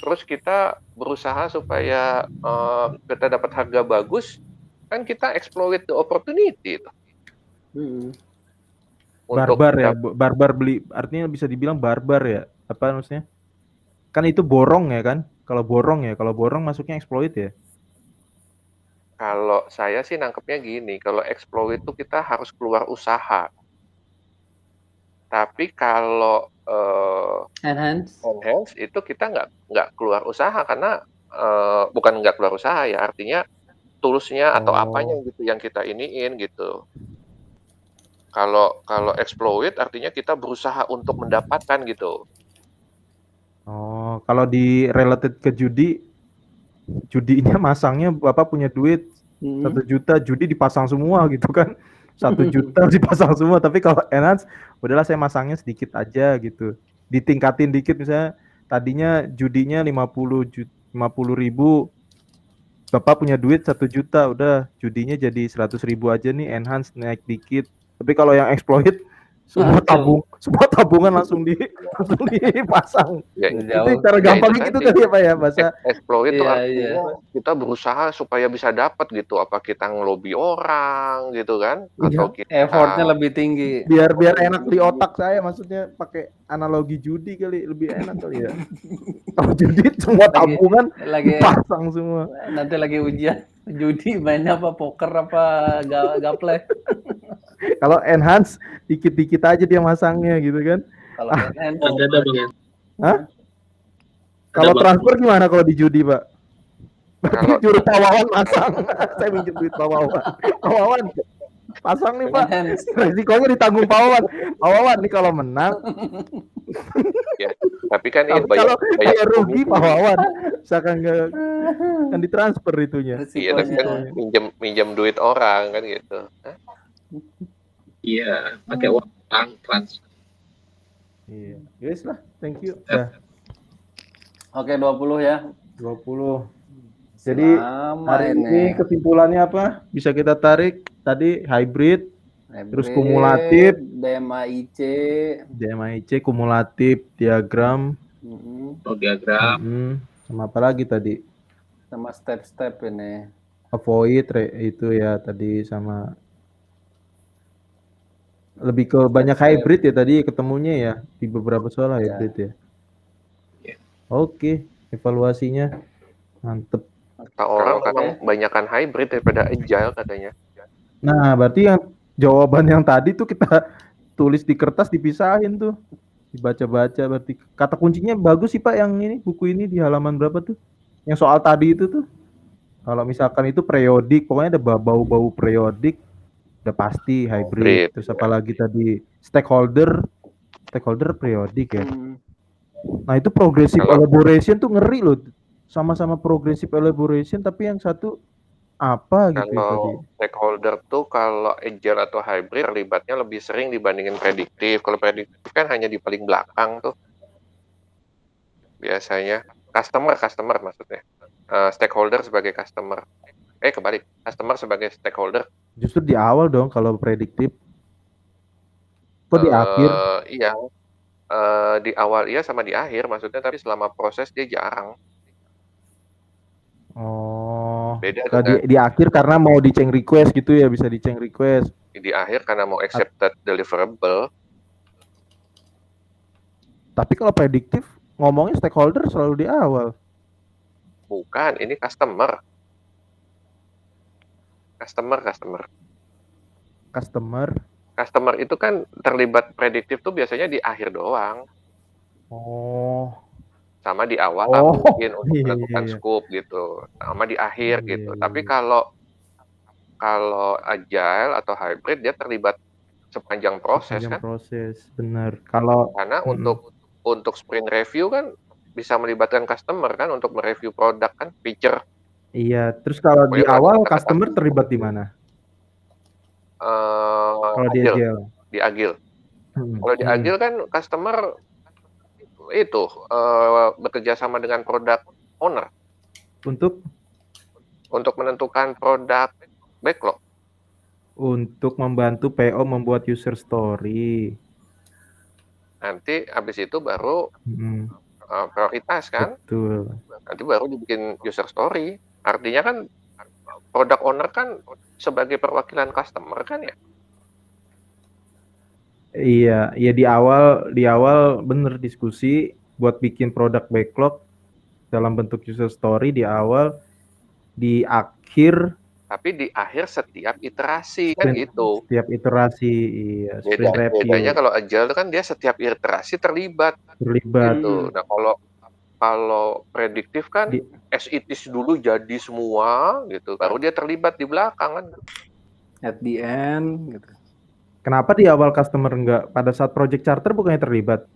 Terus kita berusaha supaya kita dapat harga bagus, kan kita exploit the opportunity itu. Barbar ya, barbar beli, artinya bisa dibilang barbar ya, apa maksudnya? Kan itu borong ya kan? Kalau borong masuknya exploit ya? Kalau saya sih nangkepnya gini, kalau exploit itu kita harus keluar usaha. Tapi kalau enhance itu kita nggak keluar usaha karena bukan nggak keluar usaha ya, artinya toolsnya atau apanya gitu yang kita iniin gitu. Kalau exploit artinya kita berusaha untuk mendapatkan gitu. Oh, kalau di related ke judi, judinya masangnya Bapak punya duit 1 juta, judi dipasang semua gitu kan. 1 juta dipasang semua, tapi kalau enhance udahlah saya masangnya sedikit aja gitu. Ditingkatin dikit, misalnya tadinya judinya 50.000, Bapak punya duit 1 juta, udah judinya jadi 100.000 aja nih, enhance naik dikit. Tapi kalau yang exploit semua tabungan langsung dipasang. Ya, itu cara gampang gitu kali ya Pak ya, bahasa exploit itu artinya kita berusaha supaya bisa dapat gitu, apa kita ngelobi orang gitu kan, atau kita effortnya lebih tinggi. Biar enak di otak saya, maksudnya pakai analogi judi kali, lebih enak kali ya. Kalau judi semua tabungan dipasang semua. Nanti lagi ujian judi mainnya apa, poker apa gaple. Kalau enhance dikit-dikit aja dia masangnya gitu kan. Kalau enhance ada Bang. Hah? Kalau transfer gimana kalau di judi, Pak? Berarti juru Pak Wawan masang. Saya minjem duit Pak Wawan. Pak Wawan pasang nih Pak. Risikonya ditanggung Pak Wawan. Pak Wawan nih kalau menang. Ya, tapi kan ini kalau rugi Pak Wawan, misalkan kan ditransfer itunya. Iya, tapi kan minjem duit orang kan gitu. Iya, pakai uang transfer. Iya, guys lah, thank you. Oke, 20 ya. 20. Jadi hari ini kesimpulannya apa? Bisa kita tarik tadi hybrid terus kumulatif, DMA-IC, kumulatif, diagram, diagram, sama apa lagi tadi? Sama step-step ini. Avoid itu ya tadi, sama lebih ke banyak hybrid ya tadi ketemunya ya di beberapa soal hybrid ya. Oke, evaluasinya mantep. Kata orang kadang banyakkan hybrid daripada agile katanya. Nah, berarti yang jawaban yang tadi tuh kita tulis di kertas, dipisahin tuh, dibaca-baca. Berarti kata kuncinya bagus sih Pak yang ini, buku ini di halaman berapa tuh? Yang soal tadi itu tuh. Kalau misalkan itu periodik, pokoknya ada bau-bau periodik, udah pasti hybrid. Terus apalagi tadi stakeholder periodik ya. Nah itu progressive elaboration tuh ngeri loh. Sama-sama progressive elaboration tapi yang satu apa gitu. Kalau stakeholder tuh kalau agile atau hybrid terlibatnya lebih sering dibandingin prediktif. Kalau prediktif kan hanya di paling belakang tuh. Biasanya customer maksudnya. Stakeholder sebagai customer. Kebalik, customer sebagai stakeholder. Justru di awal dong kalau prediktif. Kok di akhir? Iya. Di awal iya sama di akhir maksudnya, tapi selama proses dia jarang. Oh, beda di akhir karena mau di change request gitu ya, bisa di change request. Di akhir karena mau accepted deliverable. Tapi kalau prediktif ngomongnya stakeholder selalu di awal. Bukan, ini customer. Customer itu kan terlibat prediktif tuh biasanya di akhir doang. Oh. Sama di awal mungkin untuk menentukan scope gitu, sama di akhir gitu. Tapi kalau agile atau hybrid dia terlibat sepanjang proses kan. Benar. Karena untuk sprint review kan bisa melibatkan customer kan untuk mereview produk kan, feature. Iya, terus kalau di awal customer terlibat di mana? Kalau di agile. Kalau di agile kan customer itu bekerja sama dengan product owner untuk menentukan produk backlog, untuk membantu PO membuat user story. Nanti habis itu baru prioritas kan. Betul. Nanti baru dibikin user story. Artinya kan product owner kan sebagai perwakilan customer kan ya. Iya, ya di awal bener diskusi buat bikin produk backlog dalam bentuk user story di awal, di akhir. Tapi di akhir setiap iterasi kan gitu. Setiap iterasi, iya. Sprint review. Bedanya kalau agile kan dia setiap iterasi terlibat. Gitu. Nah kalau prediktif kan as it is dulu jadi semua gitu, baru dia terlibat di belakang kan. At the end gitu. Kenapa di awal customer enggak, pada saat project charter bukannya terlibat?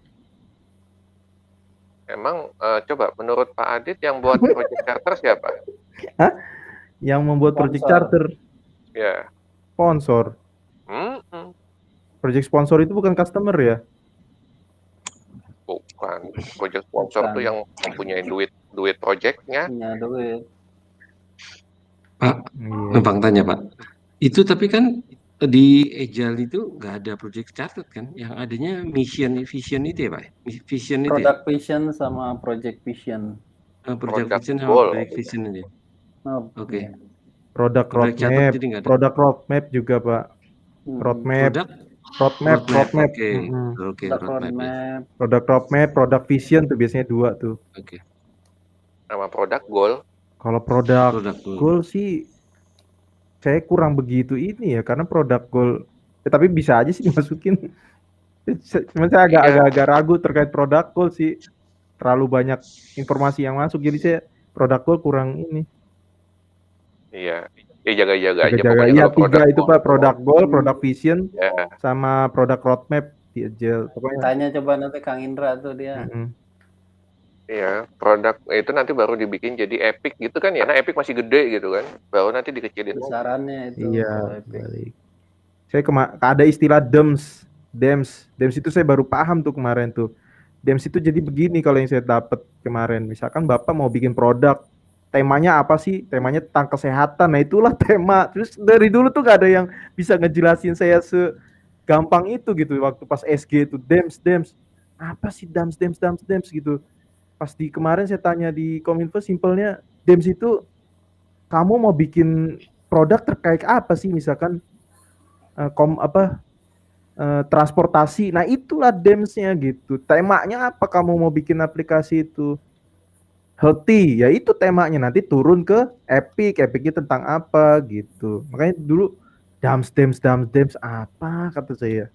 Emang coba menurut Pak Adit yang buat project charter siapa? Hah? Yang membuat project charter? Ya. Sponsor. Project sponsor itu bukan customer ya? Bukan. Project sponsor tuh yang mempunyai duit projectnya. Punya duit. Pak, numpang tanya Pak. Itu tapi kan di Agile itu nggak ada project charter kan? Yang adanya mission vision itu ya Pak? Vision itu Product vision sama project vision. Project vision sama project vision itu. Oke. Product roadmap juga Pak. Roadmap. Oke. Product roadmap, product vision tuh biasanya 2 tuh. Oke. Sama product goal. Kalau product goal sih saya kurang begitu ini ya, karena product goal tapi bisa aja sih dimasukin. Cuman saya agak ragu terkait product goal sih. Terlalu banyak informasi yang masuk, jadi saya product goal kurang ini. Iya, jaga-jaga aja pokoknya. Iya, 3 itu Pak, product goal, product vision, sama product roadmap di Agile. Pokoknya. Tanya coba nanti Kang Indra tuh dia. Iya, produk itu nanti baru dibikin jadi epic gitu kan ya. Nah, epic masih gede gitu kan. Baru nanti dikecilin. Besarannya itu. Iya, balik. Saya ada istilah DEMS. DEMS itu saya baru paham tuh kemarin tuh. DEMS itu jadi begini kalau yang saya dapat kemarin. Misalkan Bapak mau bikin produk, temanya apa sih? Temanya tentang kesehatan. Nah, itulah tema. Terus dari dulu tuh gak ada yang bisa ngejelasin saya segampang itu gitu. Waktu pas SG itu DEMS. Apa sih DEMS gitu. Pas di kemarin saya tanya di Kominfo, simpelnya DEMS itu kamu mau bikin produk terkait apa sih, misalkan transportasi. Nah, itulah DEMS-nya gitu. Temanya apa kamu mau bikin aplikasi itu? Healthy, ya itu temanya. Nanti turun ke Epic. Epicnya tentang apa gitu. Makanya dulu DEMS apa kata saya.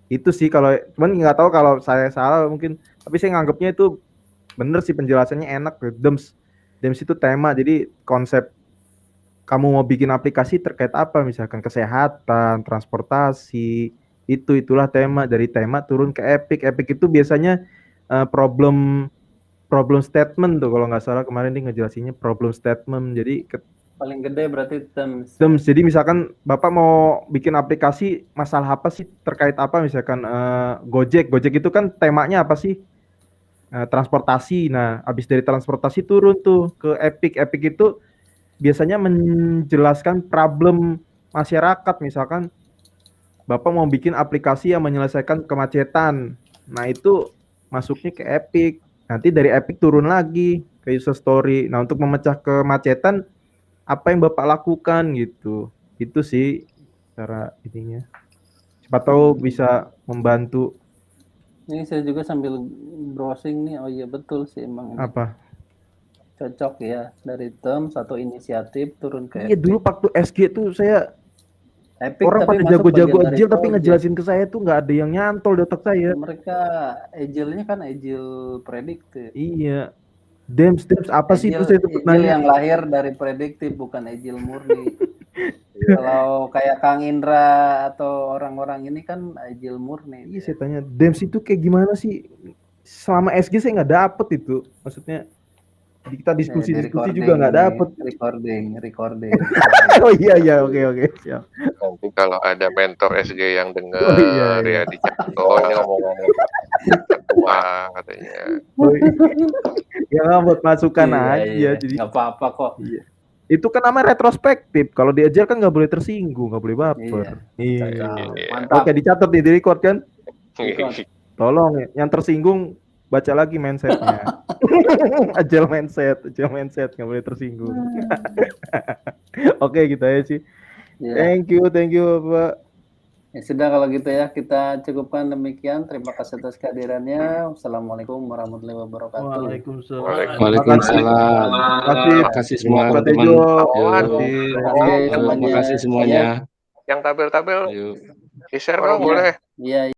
Itu sih kalau cuman nggak tahu kalau saya salah mungkin, tapi saya nganggapnya itu bener sih, penjelasannya enak. DEMS itu tema, jadi konsep kamu mau bikin aplikasi terkait apa, misalkan kesehatan, transportasi, itulah tema. Dari tema turun ke Epic itu biasanya problem statement tuh kalau nggak salah, kemarin dia ngejelasinnya problem statement. Jadi paling gede berarti DEMS. Jadi misalkan Bapak mau bikin aplikasi masalah apa sih, terkait apa, misalkan Gojek itu kan temanya apa sih? Transportasi. Nah, habis dari transportasi turun tuh ke Epic itu biasanya menjelaskan problem masyarakat. Misalkan Bapak mau bikin aplikasi yang menyelesaikan kemacetan, nah itu masuknya ke Epic. Nanti dari Epic turun lagi ke user story. Nah, untuk memecah kemacetan apa yang Bapak lakukan gitu. Itu sih cara ininya. Siapa tahu bisa membantu. Ini saya juga sambil browsing nih. Oh iya betul sih emang. Apa? Cocok ya, dari DEMS atau inisiatif turun ke Epic. Iya, dulu waktu SG tuh saya Epic, orang pada jago-jago Agile, tapi ngejelasin ke saya tuh nggak ada yang nyantol di otak saya. Mereka Agile-nya kan Agile prediktif. Iya. DEMS apa sih itu, saya sebut nanya. Yang lahir dari prediktif, bukan Agile murni. Kalau kayak Kang Indra atau orang-orang ini kan Agile murni. Iya, saya tanya DEMS itu kayak gimana sih? Selama SG saya nggak dapet itu. Maksudnya kita diskusi juga nggak dapet. Recording. Oh iya, oke. Siap. Nanti kalau ada mentor SG yang denger, ya dicatat. Ini ngomong-ngomong ketua katanya. Ya nggak, buat masukan aja. Jadi nggak apa-apa kok. Iya. Itu kan namanya retrospektif. Kalau di Agile kan nggak boleh tersinggung, nggak boleh baper. Iya. Mantap. Oke, dicatat nih, di record kan. Tolong yang tersinggung baca lagi mindsetnya. Agile mindset, nggak boleh tersinggung. Oke, gitu aja sih. Ya. Thank you Pak. Ya sudah kalau gitu ya, kita cukupkan demikian. Terima kasih atas kehadirannya. Wassalamualaikum warahmatullahi wabarakatuh. Waalaikumsalam. Waalaikumsalam. Terima kasih semua teman-teman. Terima kasih semuanya. Yang tabel-tabel Yuk. di-share dong boleh. Iya.